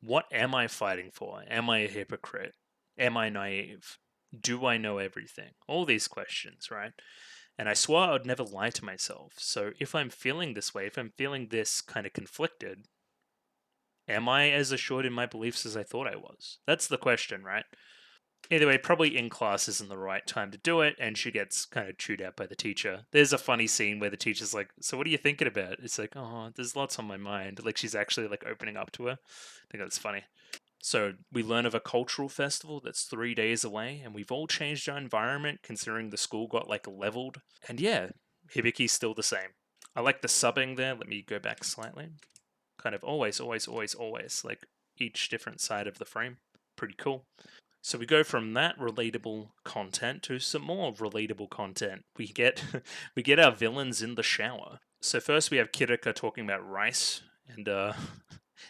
What am I fighting for? Am I a hypocrite? Am I naive? Do I know everything? All these questions, right? And I swore I would never lie to myself. So if I'm feeling this way, if I'm feeling this kind of conflicted, am I as assured in my beliefs as I thought I was? That's the question, right? Either way, probably in class isn't the right time to do it, and she gets kind of chewed out by the teacher. There's a funny scene where the teacher's like, "So what are you thinking about?" It's like, "Oh, there's lots on my mind." Like she's actually like opening up to her. I think that's funny. So we learn of a cultural festival that's 3 days away, and we've all changed our environment considering the school got like leveled. And yeah, Hibiki's still the same. I like the subbing there. Let me go back slightly. Kind of always, always, always, always, like each different side of the frame. Pretty cool. So we go from that relatable content to some more relatable content. We get we get our villains in the shower. So first we have Kirika talking about rice and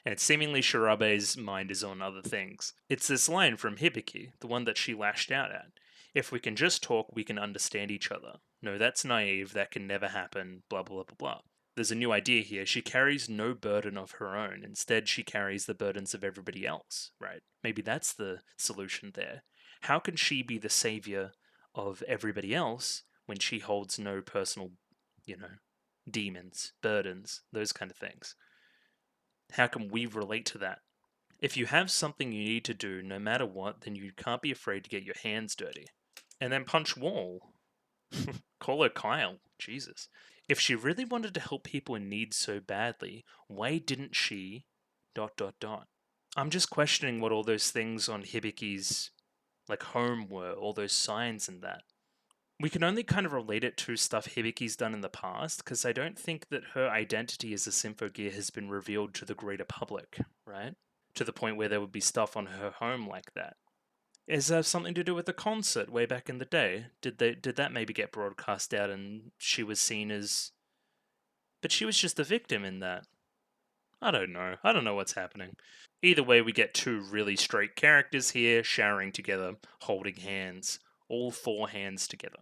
and seemingly Shirabe's mind is on other things. It's this line from Hibiki, the one that she lashed out at. If we can just talk, we can understand each other. No, that's naive, that can never happen, blah blah blah blah. There's a new idea here. She carries no burden of her own. Instead, she carries the burdens of everybody else, right? Maybe that's the solution there. How can she be the savior of everybody else when she holds no personal, demons, burdens, those kind of things? How can we relate to that? If you have something you need to do no matter what, then you can't be afraid to get your hands dirty. And then punch wall. Call her Kyle. Jesus. If she really wanted to help people in need so badly, why didn't she... ... I'm just questioning what all those things on Hibiki's like home were, all those signs and that. We can only kind of relate it to stuff Hibiki's done in the past, because I don't think that her identity as a Symphogear has been revealed to the greater public, right? To the point where there would be stuff on her home like that. Is that something to do with the concert way back in the day? Did that maybe get broadcast out and she was seen as... But she was just a victim in that. I don't know. I don't know what's happening. Either way, we get two really straight characters here, showering together, holding hands. All four hands together.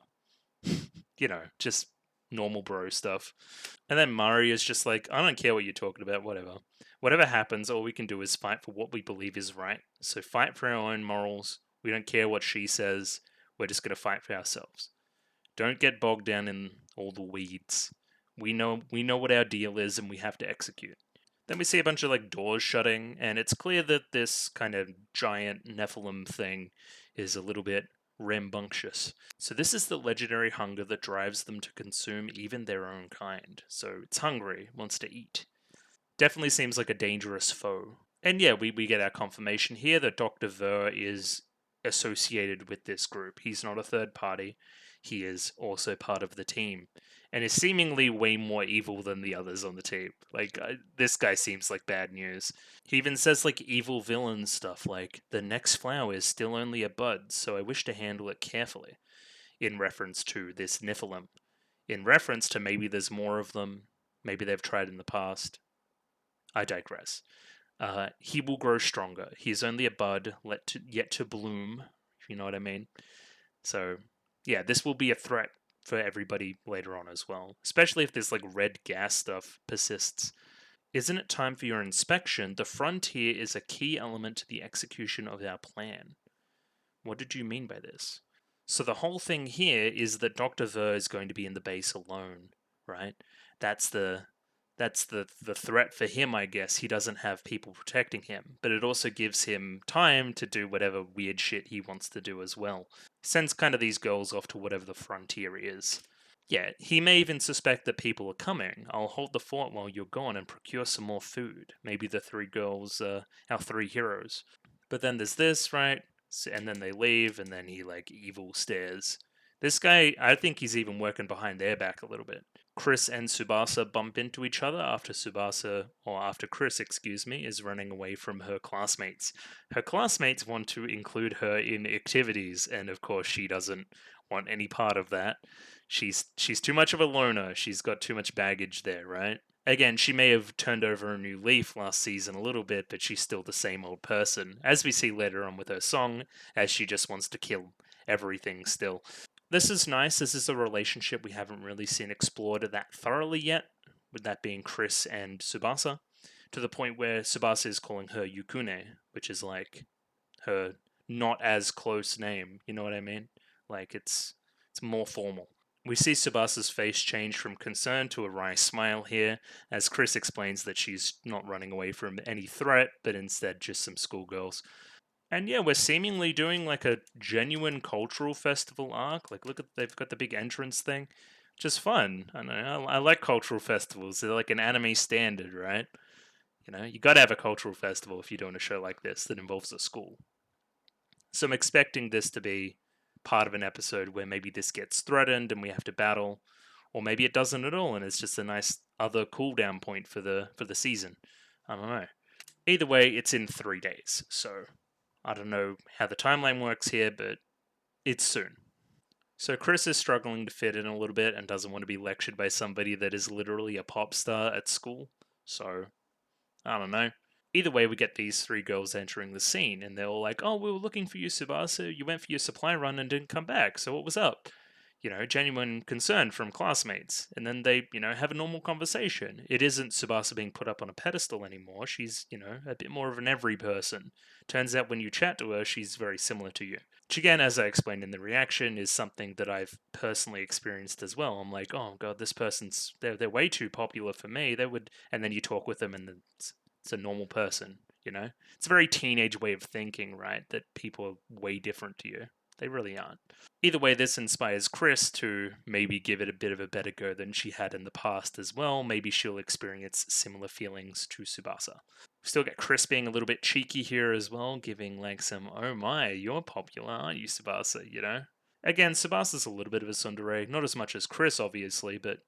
Just normal bro stuff. And then Mari is just like, I don't care what you're talking about, whatever. Whatever happens, all we can do is fight for what we believe is right. So fight for our own morals. We don't care what she says. We're just going to fight for ourselves. Don't get bogged down in all the weeds. We know what our deal is and we have to execute. Then we see a bunch of like doors shutting, and it's clear that this kind of giant Nephilim thing is a little bit rambunctious. So this is the legendary hunger that drives them to consume even their own kind. So it's hungry, wants to eat. Definitely seems like a dangerous foe. And yeah, we get our confirmation here that Dr. Ver is associated with this group. He's not a third party. He is also part of the team. And is seemingly way more evil than the others on the team. Like, this guy seems like bad news. He even says, like, evil villain stuff, like, the next flower is still only a bud, so I wish to handle it carefully. In reference to this Nephilim. In reference to maybe there's more of them. Maybe they've tried in the past. I digress. He will grow stronger. He is only a bud, yet to bloom, if you know what I mean. So, yeah, this will be a threat for everybody later on as well, especially if this like red gas stuff persists. Isn't it time for your inspection? The frontier is a key element to the execution of our plan. What did you mean by this? So the whole thing here is that Dr. Ver is going to be in the base alone, right? That's the threat for him, I guess. He doesn't have people protecting him, but it also gives him time to do whatever weird shit he wants to do as well. Sends kind of these girls off to whatever the frontier is. Yeah, he may even suspect that people are coming. I'll hold the fort while you're gone and procure some more food. Maybe the three girls, our three heroes. But then there's this, right? And then they leave, and then he, like, evil stares. This guy, I think he's even working behind their back a little bit. Chris and Tsubasa bump into each other after Chris, excuse me, is running away from her classmates. Her classmates want to include her in activities, and of course she doesn't want any part of that. She's too much of a loner. She's got too much baggage there, right? Again, she may have turned over a new leaf last season a little bit, but she's still the same old person, as we see later on with her song, as she just wants to kill everything still. This is nice. This is a relationship we haven't really seen explored that thoroughly yet, with that being Chris and Tsubasa, to the point where Tsubasa is calling her Yukune, which is like her not as close name. You know what I mean? Like it's more formal. We see Tsubasa's face change from concern to a wry smile here, as Chris explains that she's not running away from any threat, but instead just some schoolgirls. And yeah, we're seemingly doing like a genuine cultural festival arc. Like, look at they've got the big entrance thing, just fun. I know I like cultural festivals. They're like an anime standard, right? You know, you got to have a cultural festival if you're doing a show like this that involves a school. So I'm expecting this to be part of an episode where maybe this gets threatened and we have to battle, or maybe it doesn't at all, and it's just a nice other cooldown point for the season. I don't know. Either way, it's in 3 days, so I don't know how the timeline works here, but it's soon. So Chris is struggling to fit in a little bit and doesn't want to be lectured by somebody that is literally a pop star at school. So, I don't know. Either way, we get these three girls entering the scene, and they're all like, "Oh, we were looking for you, Tsubasa. You went for your supply run and didn't come back, so what was up?" You know, genuine concern from classmates. And then they, have a normal conversation. It isn't Tsubasa being put up on a pedestal anymore. She's, a bit more of an every person. Turns out when you chat to her, she's very similar to you. Which again, as I explained in the reaction, is something that I've personally experienced as well. I'm like, oh god, this person's they're way too popular for me. They would, and then you talk with them, and it's a normal person. It's a very teenage way of thinking, right? That people are way different to you. They really aren't. Either way, this inspires Chris to maybe give it a bit of a better go than she had in the past as well. Maybe she'll experience similar feelings to Tsubasa. Still get Chris being a little bit cheeky here as well, giving like some, "Oh my, you're popular, aren't you, Tsubasa?" Again, Tsubasa's a little bit of a tsundere, not as much as Chris, obviously, but,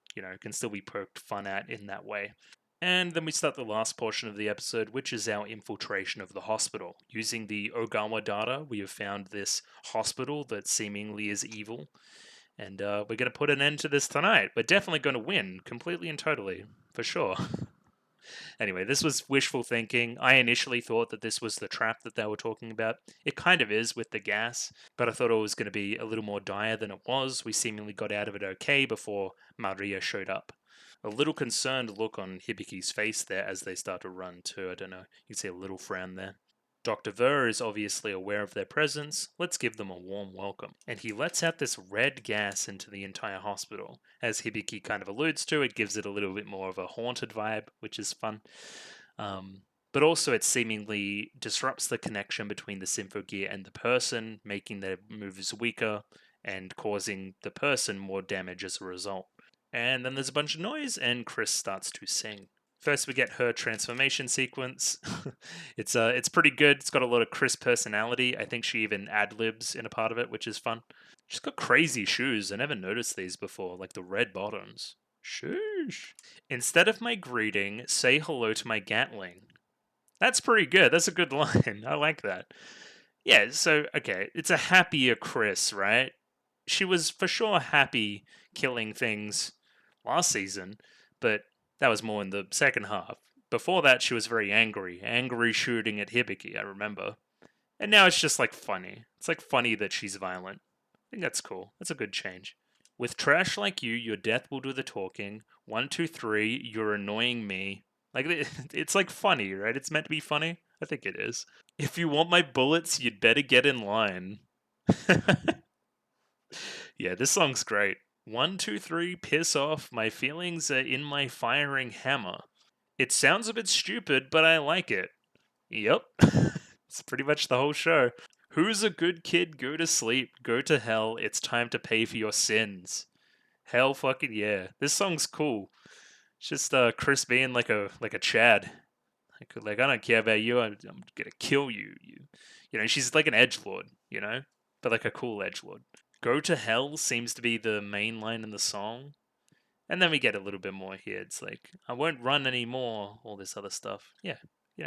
can still be poked fun at in that way. And then we start the last portion of the episode, which is our infiltration of the hospital. Using the Ogawa data, we have found this hospital that seemingly is evil. And we're going to put an end to this tonight. We're definitely going to win, completely and totally, for sure. Anyway, this was wishful thinking. I initially thought that this was the trap that they were talking about. It kind of is with the gas, but I thought it was going to be a little more dire than it was. We seemingly got out of it okay before Maria showed up. A little concerned look on Hibiki's face there as they start to run too. I don't know. You can see a little frown there. Dr. Ver is obviously aware of their presence. Let's give them a warm welcome. And he lets out this red gas into the entire hospital. As Hibiki kind of alludes to, it gives it a little bit more of a haunted vibe, which is fun. But also it seemingly disrupts the connection between the Symphogear and the person, making their moves weaker and causing the person more damage as a result. And then there's a bunch of noise, and Chris starts to sing. First, we get her transformation sequence. It's pretty good. It's got a lot of Chris personality. I think she even ad-libs in a part of it, which is fun. She's got crazy shoes. I never noticed these before, like the red bottoms. Shoosh. Instead of my greeting, say hello to my Gatling. That's pretty good. That's a good line. I like that. Yeah, so, okay, it's a happier Chris, right? She was for sure happy killing things last season, but that was more in the second half. Before that, she was very angry shooting at Hibiki, I remember. And now it's just like funny. It's like funny that she's violent. I think that's cool. That's a good change. With trash like you, your death will do the talking. 1, 2, 3, you're annoying me. Like, it's like funny, right? It's meant to be funny. I think it is. If you want my bullets, you'd better get in line. Yeah, this song's great. 1, 2, 3, piss off. My feelings are in my firing hammer. It sounds a bit stupid, but I like it. Yep. It's pretty much the whole show. Who's a good kid? Go to sleep. Go to hell. It's time to pay for your sins. Hell fucking yeah. This song's cool. It's just Chris being like a Chad. Like I don't care about you. I'm gonna kill you. She's like an edgelord. But like a cool edgelord. Go to hell seems to be the main line in the song. And then we get a little bit more here. It's like, I won't run anymore, all this other stuff. Yeah,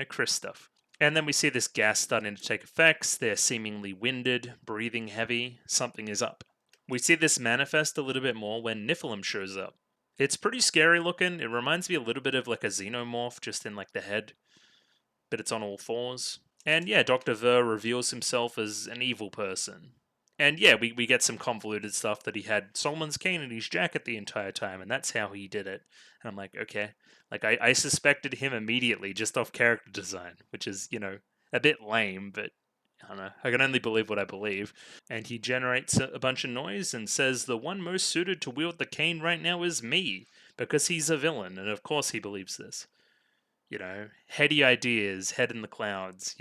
Chris stuff. And then we see this gas starting to take effects. They're seemingly winded, breathing heavy. Something is up. We see this manifest a little bit more when Nephilim shows up. It's pretty scary looking. It reminds me a little bit of like a xenomorph, just in like the head, but it's on all fours. And yeah, Dr. Ver reveals himself as an evil person. And yeah, we get some convoluted stuff that he had Solomon's cane in his jacket the entire time, and that's how he did it. And I'm like, okay. Like, I suspected him immediately just off character design, which is, a bit lame, but I don't know. I can only believe what I believe. And he generates a bunch of noise and says, the one most suited to wield the cane right now is me, because he's a villain, and of course he believes this. Heady ideas, head in the clouds,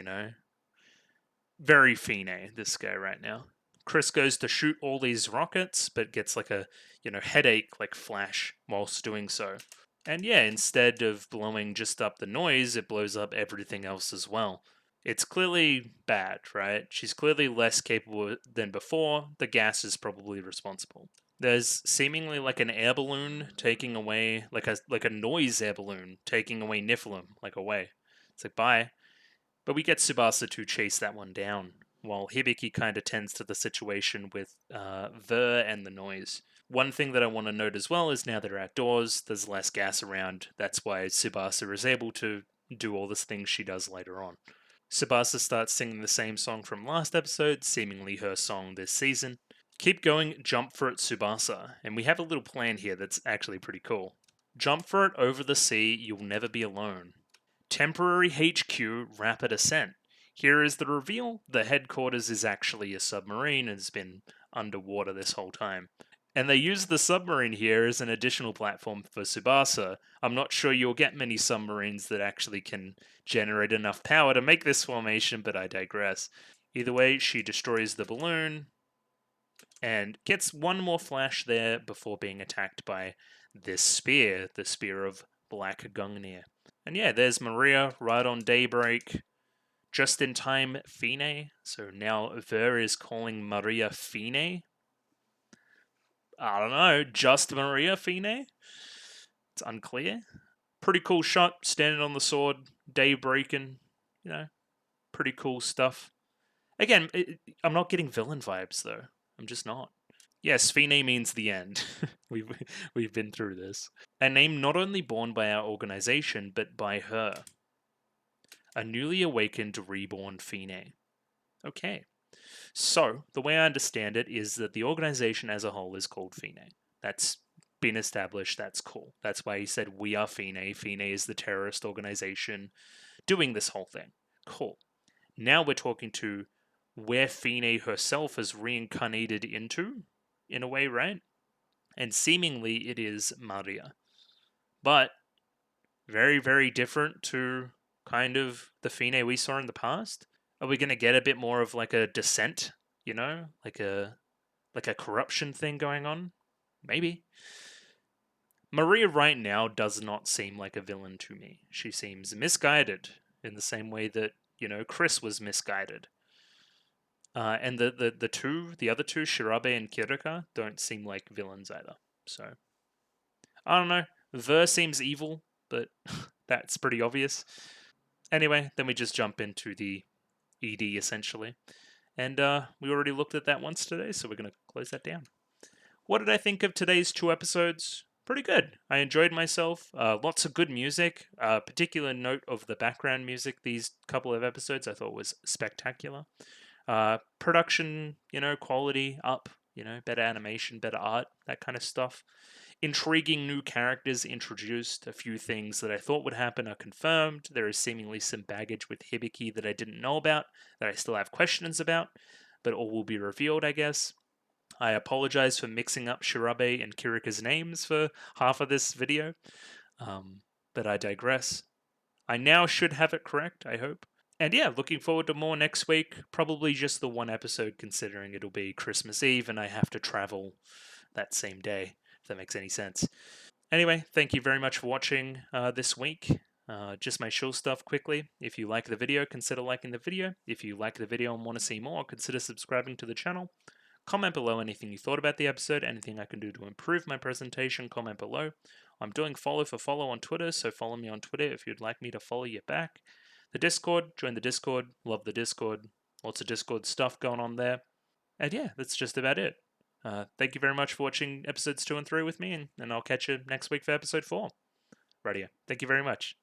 Very Fine, this guy right now. Chris goes to shoot all these rockets, but gets like a, headache like Flash whilst doing so. And yeah, instead of blowing just up the noise, it blows up everything else as well. It's clearly bad, right? She's clearly less capable than before. The gas is probably responsible. There's seemingly like an air balloon taking away, like a noise air balloon taking away Nephilim, like away. It's like, bye. But we get Tsubasa to chase that one down, while Hibiki kind of tends to the situation with Ver and the noise. One thing that I want to note as well is now that they're outdoors, there's less gas around. That's why Tsubasa is able to do all this things she does later on. Tsubasa starts singing the same song from last episode, seemingly her song this season. Keep going, jump for it, Tsubasa. And we have a little plan here that's actually pretty cool. Jump for it over the sea, you'll never be alone. Temporary HQ, rapid ascent. Here is the reveal. The headquarters is actually a submarine and has been underwater this whole time. And they use the submarine here as an additional platform for Tsubasa. I'm not sure you'll get many submarines that actually can generate enough power to make this formation, but I digress. Either way, she destroys the balloon and gets one more flash there before being attacked by this spear, the spear of Black Gungnir. And yeah, there's Maria right on daybreak. Just in time, Fine. So now Ver is calling Maria Fine. I don't know, just Maria Fine? It's unclear. Pretty cool shot, standing on the sword, day breaking, pretty cool stuff. Again, I'm not getting villain vibes though. I'm just not. Yes, Fine means the end. We've been through this. A name not only born by our organization, but by her. A newly awakened, reborn Fine. Okay. So, the way I understand it is that the organization as a whole is called Fine. That's been established, that's cool. That's why he said, we are Fine. Fine is the terrorist organization doing this whole thing. Cool. Now we're talking to where Fine herself is reincarnated into, in a way, right? And seemingly it is Maria. But very, very different to kind of the Fine we saw in the past. Are we going to get a bit more of like a descent, like a corruption thing going on? Maybe. Maria right now does not seem like a villain to me. She seems misguided in the same way that, Chris was misguided. And the other two, Shirabe and Kirika, don't seem like villains either. So, I don't know. Ver seems evil, but that's pretty obvious. Anyway, then we just jump into the ED essentially. And we already looked at that once today, so we're going to close that down. What did I think of today's 2 episodes? Pretty good. I enjoyed myself. Lots of good music. Particular note of the background music these couple of episodes I thought was spectacular. Production, quality up, better animation, better art, that kind of stuff. Intriguing new characters introduced. A few things that I thought would happen are confirmed. There is seemingly some baggage with Hibiki that I didn't know about, that I still have questions about, but all will be revealed, I guess. I apologize for mixing up Shirabe and Kirika's names for half of this video, but I digress. I now should have it correct, I hope. And yeah, looking forward to more next week. Probably just the 1 episode, considering it'll be Christmas Eve and I have to travel that same day, if that makes any sense. Anyway, thank you very much for watching this week. Just my chill stuff quickly. If you like the video, consider liking the video. If you like the video and want to see more, consider subscribing to the channel. Comment below anything you thought about the episode, anything I can do to improve my presentation, comment below. I'm doing follow for follow on Twitter, so follow me on Twitter if you'd like me to follow you back. The Discord, join the Discord, love the Discord, lots of Discord stuff going on there. And yeah, that's just about it. Thank you very much for watching episodes 2 and 3 with me, and I'll catch you next week for episode 4. Radio. Thank you very much.